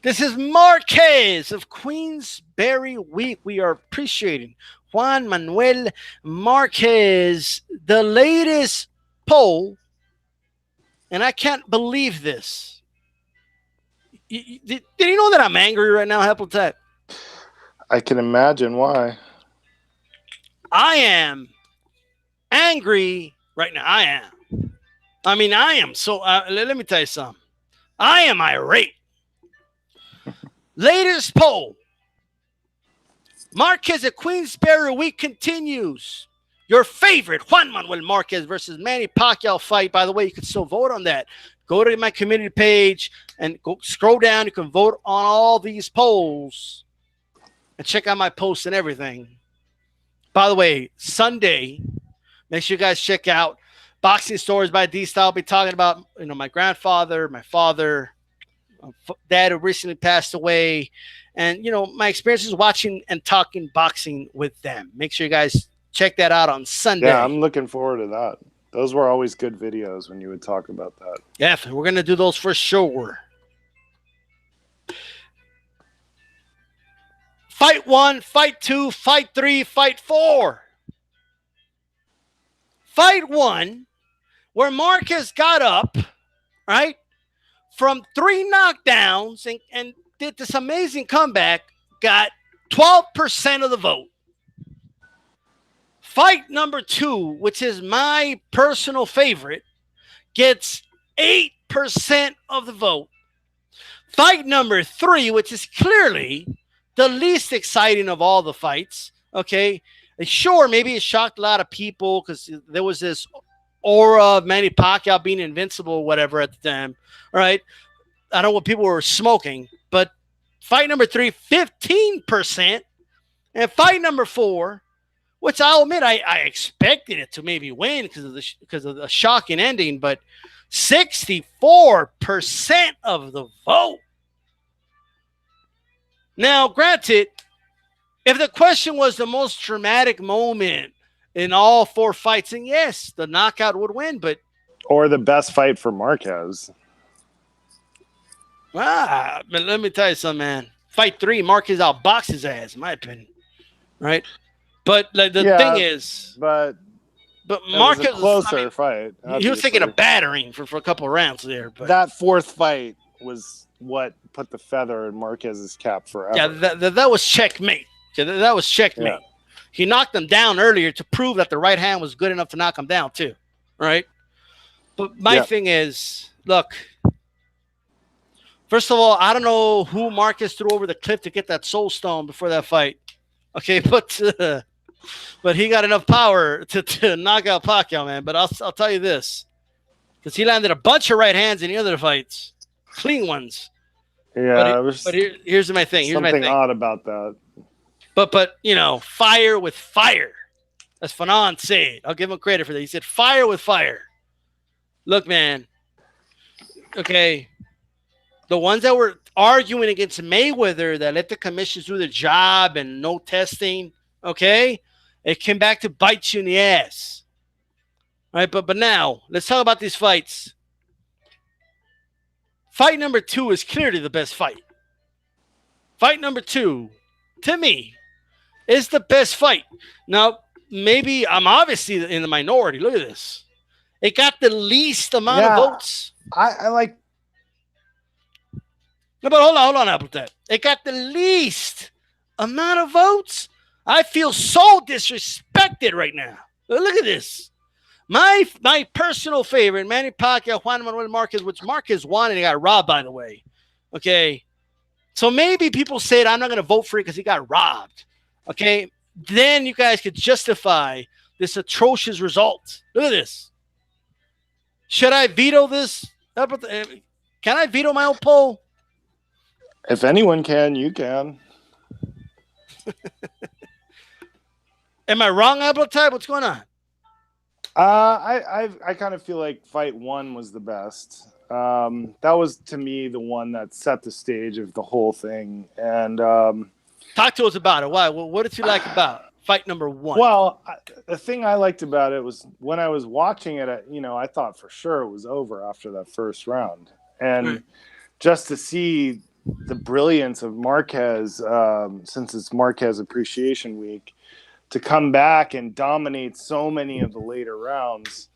This is Marquez of Queensberry Week. We are appreciating Juan Manuel Marquez, the latest poll, and I can't believe this. Did you know that I'm angry right now, Happotype? I can imagine why. I am angry right now. I am. I am. So let me tell you something. I am irate. Latest poll. Marquez at Queensberry Week continues. Your favorite Juan Manuel Marquez versus Manny Pacquiao fight. By the way, you can still vote on that. Go to my community page and go scroll down. You can vote on all these polls and check out my posts and everything. By the way, Sunday, make sure you guys check out Boxing Stories by DStyle. I'll be talking about my grandfather, my father, dad who recently passed away, and my experiences watching and talking boxing with them. Make sure you guys check that out on Sunday. Yeah, I'm looking forward to that. Those were always good videos when you would talk about that. Yeah, we're gonna do those for sure. Fight 1, fight 2, fight 3, fight 4. Fight 1, where Marquez got up, right, from 3 knockdowns and did this amazing comeback, got 12% of the vote. Fight number 2, which is my personal favorite, gets 8% of the vote. Fight number 3, which is clearly the least exciting of all the fights, okay? Sure, maybe it shocked a lot of people because there was this aura of Manny Pacquiao being invincible or whatever at the time, right? I don't know what people were smoking, but fight number 3, 15%. And fight number 4, which I'll admit I expected it to maybe win because of the shocking ending, but 64% of the vote. Now, granted, if the question was the most dramatic moment in all 4 fights, then yes, the knockout would win, but or the best fight for Marquez. But let me tell you something, man. Fight 3, Marquez outboxed his ass, in my opinion. Right? But the thing is, but Marquez was a closer fight. Obviously. He was taking a battering for a couple of rounds there. But that 4th fight was what put the feather in Marquez's cap forever. Yeah, that was checkmate. That was checkmate. Yeah. He knocked him down earlier to prove that the right hand was good enough to knock him down too. Right? But my thing is, look, first of all, I don't know who Marquez threw over the cliff to get that soul stone before that fight. Okay, but he got enough power to knock out Pacquiao, man. But I'll tell you this, because he landed a bunch of right hands in the other fights, clean ones. Yeah, but here's my thing. Something odd about that. But fire with fire. As Fanon said, I'll give him credit for that. He said fire with fire. Look, man. Okay. The ones that were arguing against Mayweather that let the commissions do their job and no testing, okay, it came back to bite you in the ass. All right, but now let's talk about these fights. Fight number 2 is clearly the best fight. Fight number 2, to me, is the best fight. Now, maybe I'm obviously in the minority. Look at this. It got the least amount of votes. I like. No, but hold on, Happotype. It got the least amount of votes. I feel so disrespected right now. Look at this. My personal favorite, Manny Pacquiao, Juan Manuel Marquez, which Marquez won and he got robbed, by the way. Okay. So maybe people said I'm not going to vote for it because he got robbed. Okay. Then you guys could justify this atrocious result. Look at this. Should I veto this? Can I veto my own poll? If anyone can, you can. Am I wrong, Happotype? What's going on? I kind of feel like fight one was the best. That was to me the one that set the stage of the whole thing. And Talk to us about it. Why? What did you like about fight number one? well, the thing I liked about it was when I was watching it, I thought for sure it was over after that first round, Right. and just to see the brilliance of Marquez, since it's Marquez Appreciation Week, to come back and dominate so many of the later rounds,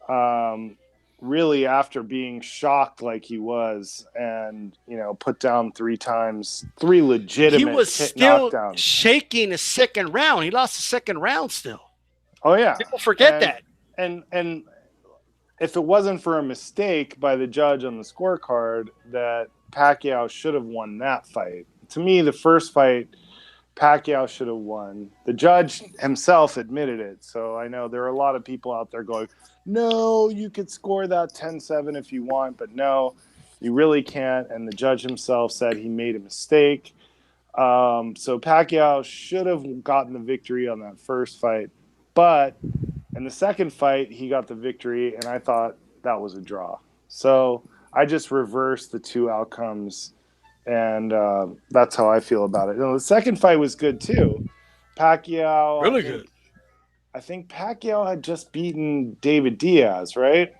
um, really after being shocked like he was, and put down three times, three He legitimate was still knockdowns. shaking the second round. He lost the second round still. Oh yeah, People forget and that. and if it wasn't for a mistake by the judge on the scorecard, that Pacquiao should have won that fight. To me, the first fight, Pacquiao should have won. The judge himself admitted it. So I know there are a lot of people out there going, no, you could score that 10-7 if you want, but no, you really can't. And the judge himself said he made a mistake. So Pacquiao should have gotten the victory on that first fight. But in the second fight, he got the victory, and I thought that was a draw. So I just reversed the two outcomes, and that's how I feel about it. The second fight was good too. Pacquiao, Really good. I think Pacquiao had just beaten David Diaz, right?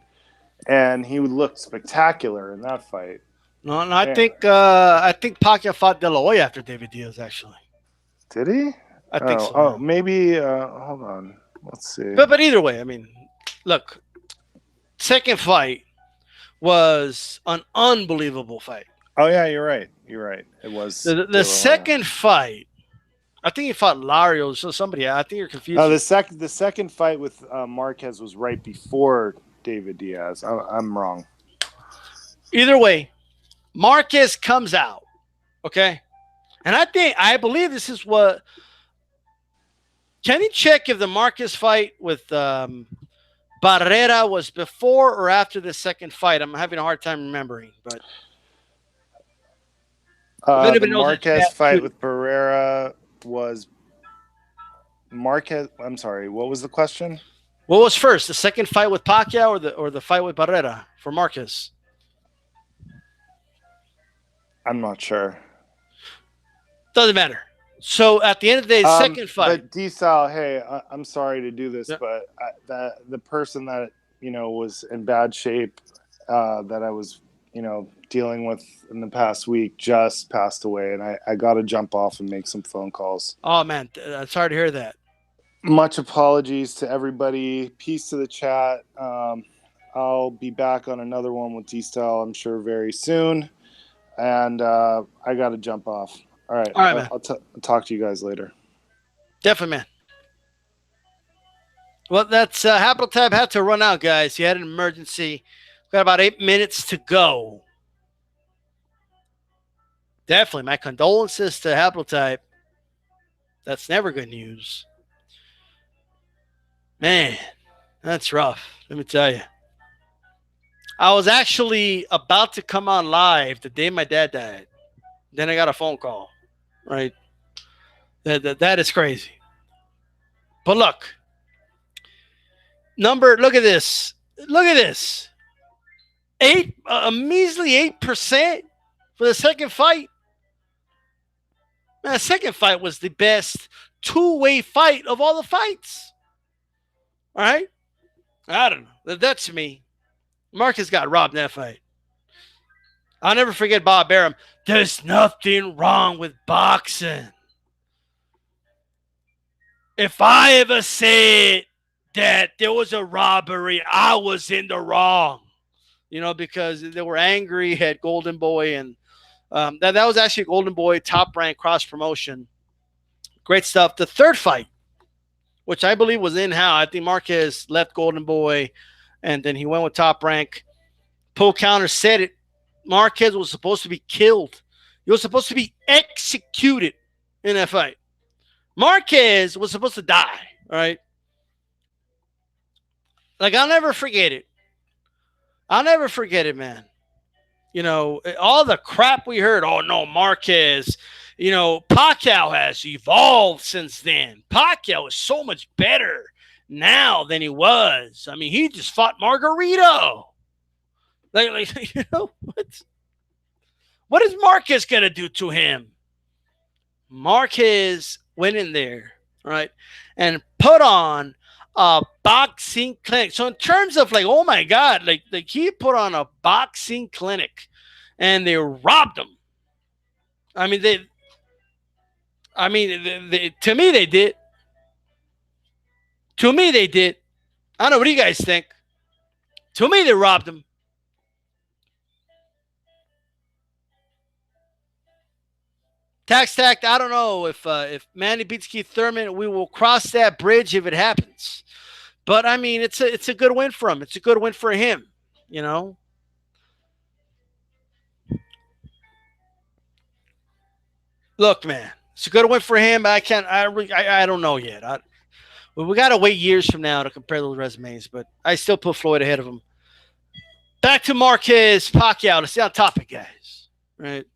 And he looked spectacular in that fight. No, no, And, I think Pacquiao fought De La Hoya after David Diaz. Actually, did he? I think so. Oh, Man. maybe. Hold on. Let's see. But either way, I mean, look, second fight was an unbelievable fight. Oh yeah, you're right. You're right. It was The second fight, I think he fought Lario. So somebody, I think you're confused. No, the second fight with Marquez was right before David Diaz. I'm wrong. Either way, Marquez comes out, okay, and I believe this is what. Can you check if the Marquez fight with Barrera was before or after the second fight? I'm having a hard time remembering, but The Marquez fight with Barrera was Marquez. I'm sorry. What was the question? What was first, the second fight with Pacquiao or the fight with Barrera for Marquez? I'm not sure. Doesn't matter. So at the end of the day, second fight. But D-Style, hey, I'm sorry to do this, but the person that was in bad shape that I was dealing with in the past week just passed away, and I got to jump off and make some phone calls. Oh man, sorry to hear that. Much apologies to everybody. Peace to the chat. I'll be back on another one with D-Style, I'm sure, very soon, and I got to jump off. All right, man. I'll talk to you guys later. Definitely, man. Well, that's Happotype had to run out, guys. He had an emergency. We've got about 8 minutes to go. Definitely, my condolences to Happotype. That's never good news. Man, that's rough. Let me tell you. I was actually about to come on live the day my dad died. Then I got a phone call. Right? That is crazy. But look. Look at this. Look at this. A measly 8% for the second fight. Man, the second fight was the best two-way fight of all the fights. All right? I don't know. That's me. Marcus got robbed in that fight. I'll never forget Bob Arum. There's nothing wrong with boxing. If I ever said that there was a robbery, I was in the wrong. Because they were angry at Golden Boy, and that was actually Golden Boy Top Rank cross promotion. Great stuff. The third fight, which I believe was in-house, I think Marquez left Golden Boy, and then he went with Top Rank. Pull counter said it. Marquez was supposed to be killed. He was supposed to be executed in that fight. Marquez was supposed to die, all right? Like, I'll never forget it. I'll never forget it, man. All the crap we heard. Oh, no, Marquez Pacquiao has evolved since then. Pacquiao is so much better now than he was. I mean, he just fought Margarito. What is Marquez going to do to him? Marquez went in there, right, and put on a boxing clinic. So in terms of oh my God, like he put on a boxing clinic, and they robbed him. I mean, to me they did. To me they did. I don't know. What do you guys think? To me they robbed him. Tax tact. I don't know if Manny beats Keith Thurman, we will cross that bridge if it happens. But I mean, it's a good win for him. It's a good win for him. Look, man, it's a good win for him. I can't. I don't know yet. We got to wait years from now to compare those resumes. But I still put Floyd ahead of him. Back to Marquez Pacquiao. To stay on topic, guys. Right.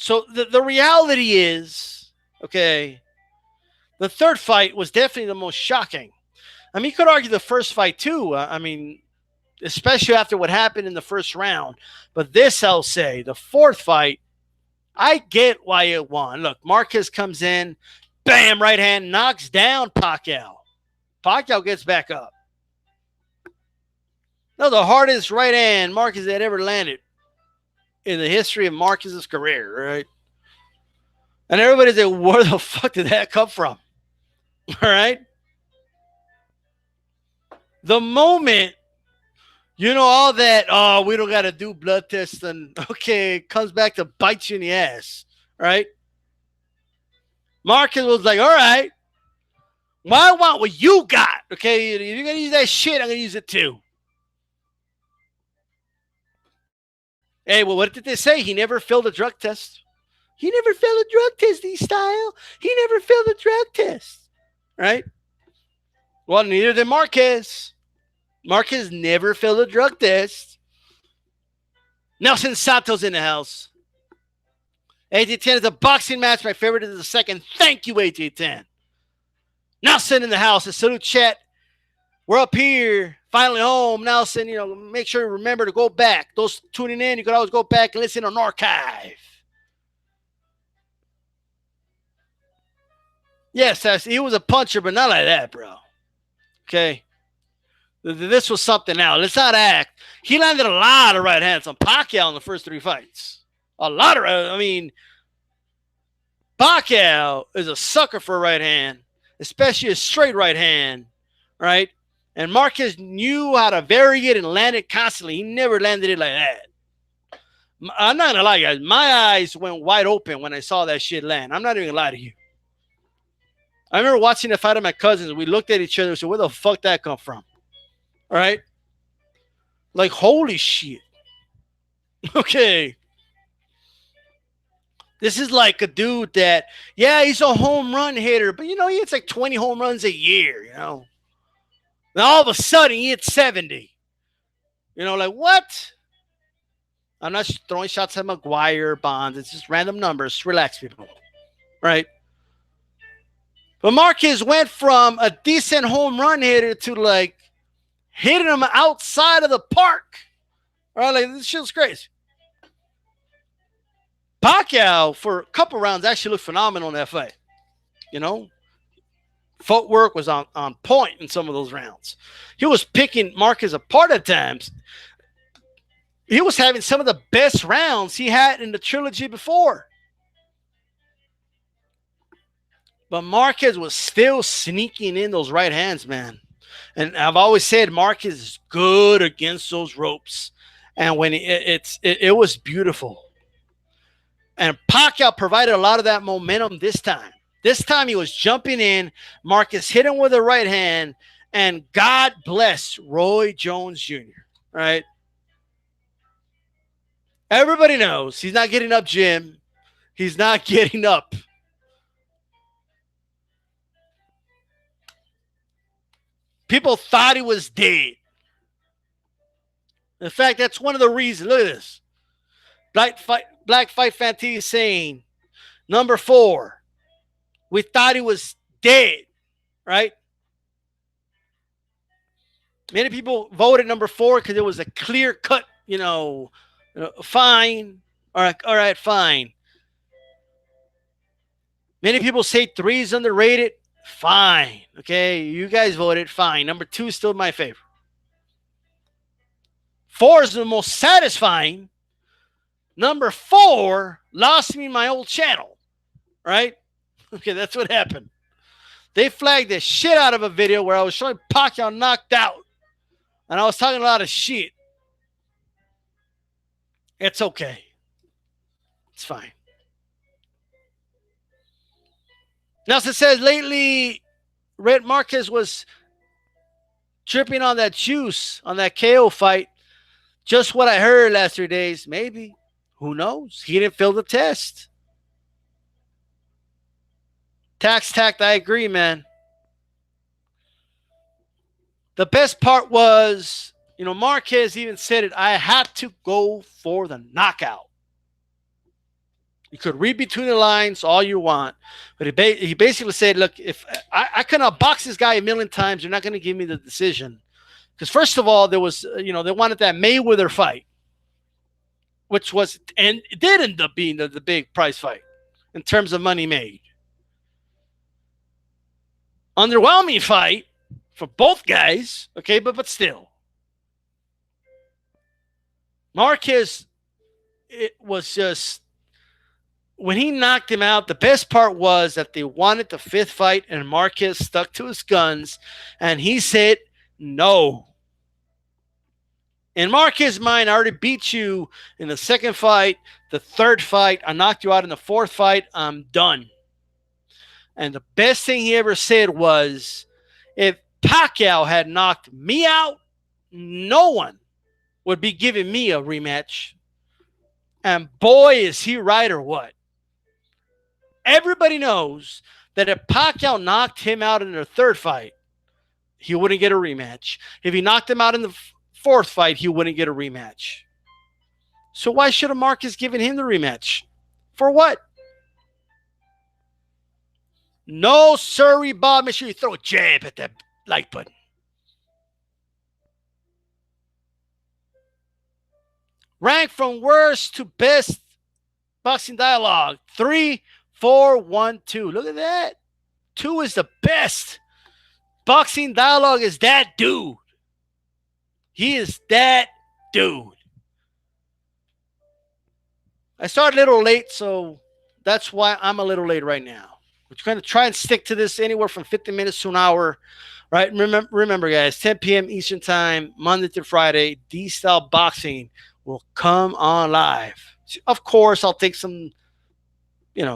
So the reality is, okay, the third fight was definitely the most shocking. I mean, you could argue the first fight too. I mean, especially after what happened in the first round. But this, I'll say, the fourth fight, I get why it won. Look, Marquez comes in, bam, right hand, knocks down Pacquiao. Pacquiao gets back up. No, the hardest right hand Marquez had ever landed in the history of Marquez's career, right? And everybody's like, where the fuck did that come from? All right? The moment, all that, we don't got to do blood tests, and okay, it comes back to bite you in the ass, right? Marquez was like, all right, well, I want what you got, okay? If you're going to use that shit, I'm going to use it too. Hey, well, what did they say? He never failed a drug test. He never failed a drug test, DStyle. He never failed a drug test, right? Well, neither did Marquez. Marquez never failed a drug test. Nelson Santos in the house. AT10 is a boxing match. My favorite is the second. Thank you, AT10. Nelson in the house. A salute chat. We're up here. Finally home. Nelson, make sure you remember to go back. Those tuning in, you can always go back and listen on archive. Yes, he was a puncher, but not like that, bro. Okay. This was something else. Let's not act. He landed a lot of right hands on Pacquiao in the first three fights. A lot of, Pacquiao is a sucker for a right hand, especially a straight right hand, right? And Marquez knew how to vary it and land it constantly. He never landed it like that. I'm not going to lie, guys. My eyes went wide open when I saw that shit land. I'm not even going to lie to you. I remember watching the fight of my cousins. We looked at each other and said, where the fuck that come from? All right? Like, holy shit. Okay. This is like a dude that, he's a home run hitter, but, he hits like 20 home runs a year, Now all of a sudden, he hits 70. Like, what? I'm not throwing shots at McGuire, Bonds. It's just random numbers. Relax, people. Right? But Marquez went from a decent home run hitter to, like, hitting him outside of the park. All right? Like, this shit's crazy. Pacquiao, for a couple rounds, actually looked phenomenal in that fight. Footwork was on point in some of those rounds. He was picking Marquez apart at times. He was having some of the best rounds he had in the trilogy before. But Marquez was still sneaking in those right hands, man. And I've always said Marquez is good against those ropes. And when it was beautiful. And Pacquiao provided a lot of that momentum this time. This time he was jumping in. Marquez hit him with a right hand. And God bless Roy Jones Jr., right? Everybody knows he's not getting up, Jim. He's not getting up. People thought he was dead. In fact, that's one of the reasons. Look at this. Black Fight Fan T is saying Number 4, we thought he was dead, right? Many people voted number 4 because it was a clear cut, fine. All right, fine. Many people say 3 is underrated. Fine. Okay, you guys voted. Fine. Number 2 is still my favorite. 4 is the most satisfying. Number 4 lost me my old channel. Right? Okay, that's what happened. They flagged the shit out of a video where I was showing Pacquiao knocked out. And I was talking a lot of shit. It's okay. It's fine. Nelson says lately, Red Marquez was tripping on that juice on that KO fight. Just what I heard last 3 days. Maybe. Who knows? He didn't fill the test. Tact, I agree, man. The best part was, Marquez even said it. I had to go for the knockout. You could read between the lines all you want, but he basically said, look, if I can outbox this guy a million times, you're not going to give me the decision. Because first of all, there was, they wanted that Mayweather fight, which was, and it did end up being the big prize fight in terms of money made. Underwhelming fight for both guys, okay, but still. Marquez, it was just, when he knocked him out, the best part was that they wanted the 5th fight, and Marquez stuck to his guns, and he said no. In Marquez's mind, I already beat you in the 2nd fight, the 3rd fight. I knocked you out in the 4th fight. I'm done. And the best thing he ever said was, if Pacquiao had knocked me out, no one would be giving me a rematch. And boy, is he right or what? Everybody knows that if Pacquiao knocked him out in the 3rd fight, he wouldn't get a rematch. If he knocked him out in the 4th fight, he wouldn't get a rematch. So why should have Marquez given him the rematch? For what? No, sorry, Bob. Make sure you throw a jab at that like button. Rank from worst to best boxing dialogue. 3, 4, 1, 2. Look at that. 2 is the best. Boxing dialogue is that dude. He is that dude. I started a little late, so that's why I'm a little late right now. We're going to try and stick to this anywhere from 50 minutes to an hour. Right? Remember, guys, 10 p.m. Eastern Time, Monday to Friday, DStyleBoxing will come on live. Of course, I'll take some,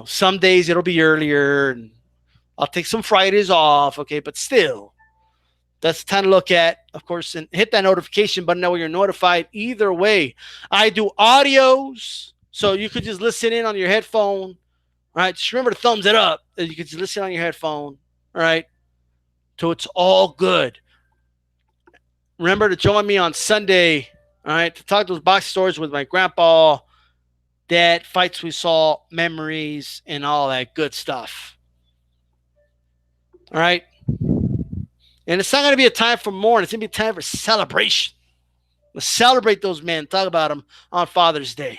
some days it'll be earlier, and I'll take some Fridays off, okay? But still, that's the time to look at, of course, and hit that notification button. That way you're notified either way. I do audios, so you could just listen in on your headphone. All right, just remember to thumbs it up. You can just listen on your headphone. All right, so it's all good. Remember to join me on Sunday. All right, to talk those box stories with my grandpa, dad, fights we saw, memories, and all that good stuff. All right, and it's not going to be a time for mourning. It's going to be a time for celebration. Let's celebrate those men. Talk about them on Father's Day.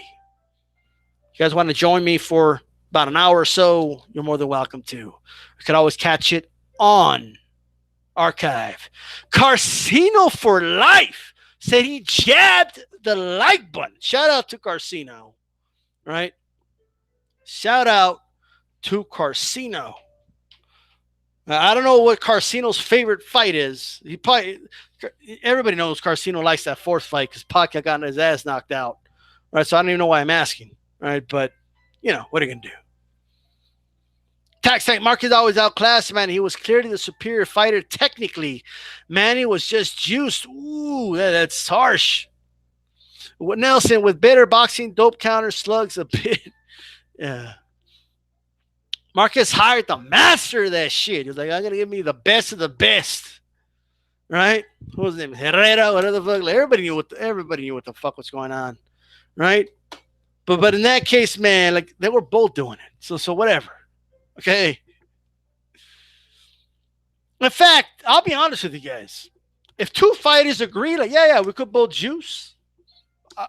You guys want to join me for about an hour or so, you're more than welcome to. You can always catch it on archive. Carcino for life said he jabbed the like button. Shout out to Carcino. Right? Shout out to Carcino. I don't know what Carcino's favorite fight is. Everybody knows Carcino likes that 4th fight because Pacquiao got his ass knocked out. Right? So I don't even know why I'm asking. Right? But, what are you going to do? Tax Marquez always outclassed, man. He was clearly the superior fighter technically. Manny was just juiced. Ooh, that's harsh. Nelson, with better boxing, dope counter, slugs a bit. Yeah. Marquez hired the master of that shit. He was like, I'm going to give me the best of the best. Right? What was his name? Herrera, whatever the fuck. Everybody knew what the fuck was going on. Right? But in that case, man, like they were both doing it. So whatever. Okay. In fact, I'll be honest with you guys. If two fighters agree, like, yeah, we could both juice, I,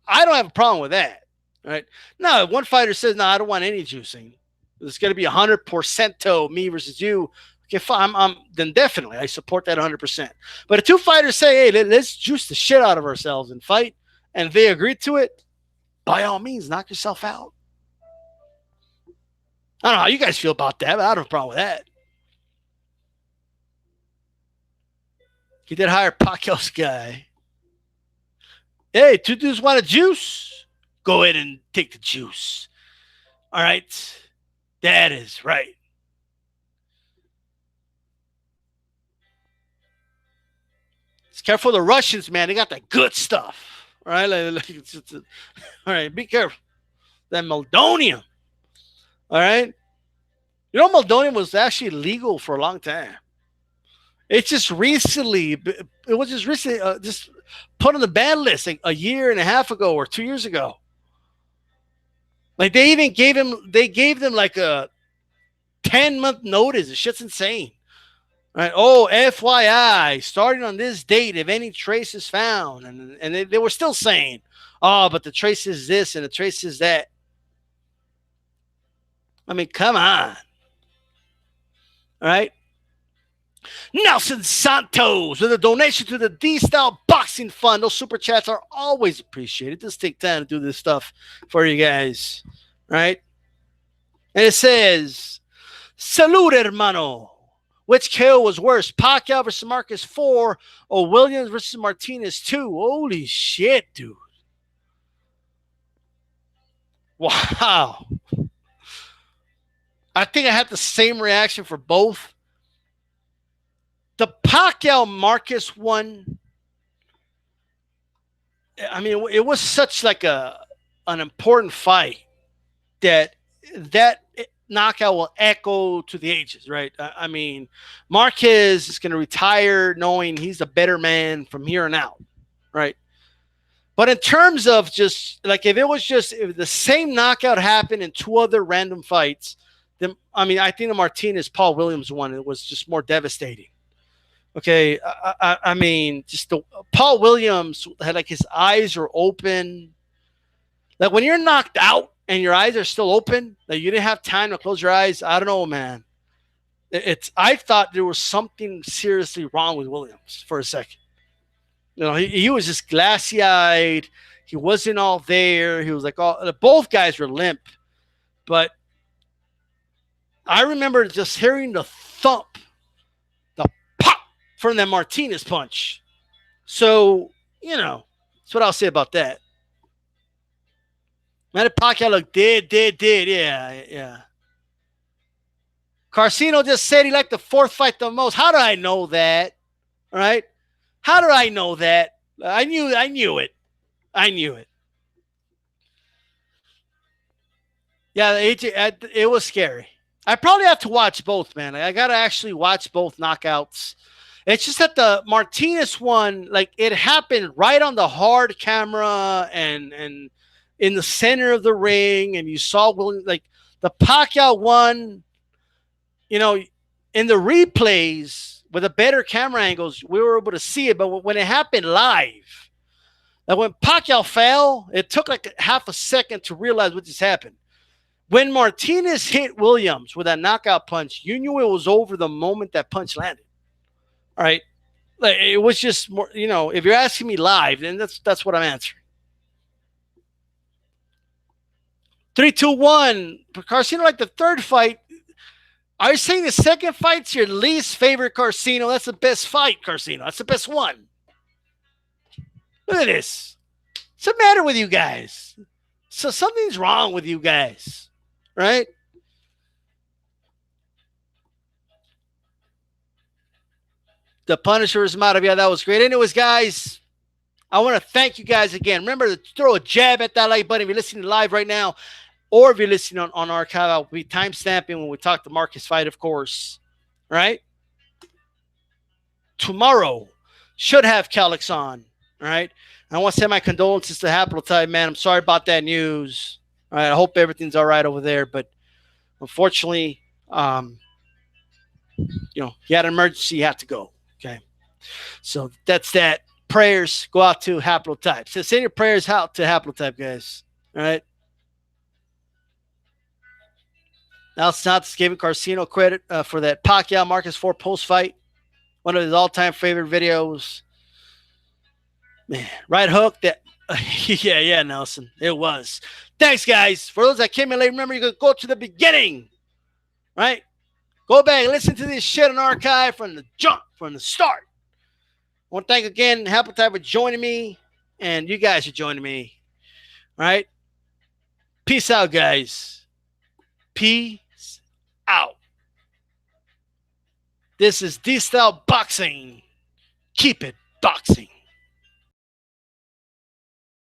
I don't have a problem with that. Right? No, if one fighter says, no, I don't want any juicing. It's going to be 100% me versus you. Okay, fine. Then definitely I support that 100%. But if two fighters say, hey, let's juice the shit out of ourselves and fight, and they agree to it, by all means, knock yourself out. I don't know how you guys feel about that, but I don't have a problem with that. He did hire Pacquiao's guy. Hey, two dudes want a juice? Go ahead and take the juice. All right. That is right. Just careful of the Russians, man. They got that good stuff. All right. All right. Be careful. That Moldonium. All right. You know, Moldonium was actually legal for a long time. It's just recently, it was just recently, just put on the ban list like a year and a half ago or 2 years ago. Like they even gave them like a 10-month notice. The shit's insane. Right? Oh, FYI, starting on this date, if any trace is found, and they were still saying, oh, but the trace is this and the trace is that. I mean, come on. All right. Nelson Santos with a donation to the D-Style Boxing Fund. Those super chats are always appreciated. Just take time to do this stuff for you guys. Right? And it says, Salud, hermano. Which KO was worse, Pacquiao versus Marquez 4 or Williams versus Martinez 2? Holy shit, dude. Wow. I think I had the same reaction for both. The Pacquiao Marquez one, I mean, it was such like an important fight that knockout will echo to the ages, right? I mean, Marquez is going to retire knowing he's a better man from here on out, right? But in terms of just like if the same knockout happened in two other random fights, then I mean, I think the Martinez Paul Williams one, it was just more devastating. Okay, I mean, just Paul Williams had like his eyes are open. Like when you're knocked out and your eyes are still open, like you didn't have time to close your eyes. I don't know, man. I thought there was something seriously wrong with Williams for a second. You know, he was just glassy eyed. He wasn't all there. He was like both guys were limp, but I remember just hearing the thump, the pop from that Martinez punch. So, you know, that's what I'll say about that. Manny Pacquiao looked did. Yeah. Carcino just said he liked the fourth fight the most. How do I know that? All right. How do I know that? I knew it. Yeah, it was scary. I probably have to watch both, man. I got to actually watch both knockouts. It's just that the Martinez one, like it happened right on the hard camera and in the center of the ring, and you saw like the Pacquiao one, you know, in the replays with the better camera angles, we were able to see it. But when it happened live, like when Pacquiao fell, it took like half a second to realize what just happened. When Martinez hit Williams with that knockout punch, you knew it was over the moment that punch landed. All right. Like, it was just more, you know, if you're asking me live, then that's what I'm answering. 3-2-1. Carcino, like the third fight. Are you saying the second fight's your least favorite, Carcino? That's the best fight, Carcino. That's the best one. Look at this. What's the matter with you guys? So something's wrong with you guys, right? The Punisher is Maravilla. That was great. Anyways, guys, I want to thank you guys again. Remember to throw a jab at that like button if you're listening live right now, or if you're listening on archive. I'll be timestamping when we talk the Marcus fight, of course. Right? Tomorrow should have Calix on. All right. I want to send my condolences to Happotype, man. I'm sorry about that news. All right, I hope everything's all right over there. But unfortunately, he had an emergency, he had to go. Okay. So that's that. Prayers go out to Haplotype. So send your prayers out to Haplotype, guys. All right. Now it's not giving Carcino credit for that Pacquiao Marcus 4 post fight. One of his all time favorite videos. Man, right hook that. Yeah, Nelson. It was. Thanks, guys. For those that came in late, remember you can go to the beginning. Right? Go back and listen to this shit on archive from the jump, from the start. I want to thank again Happotype for joining me, and you guys for joining me. All right? Peace out, guys. Peace out. This is DStyleBoxing. Keep it boxing.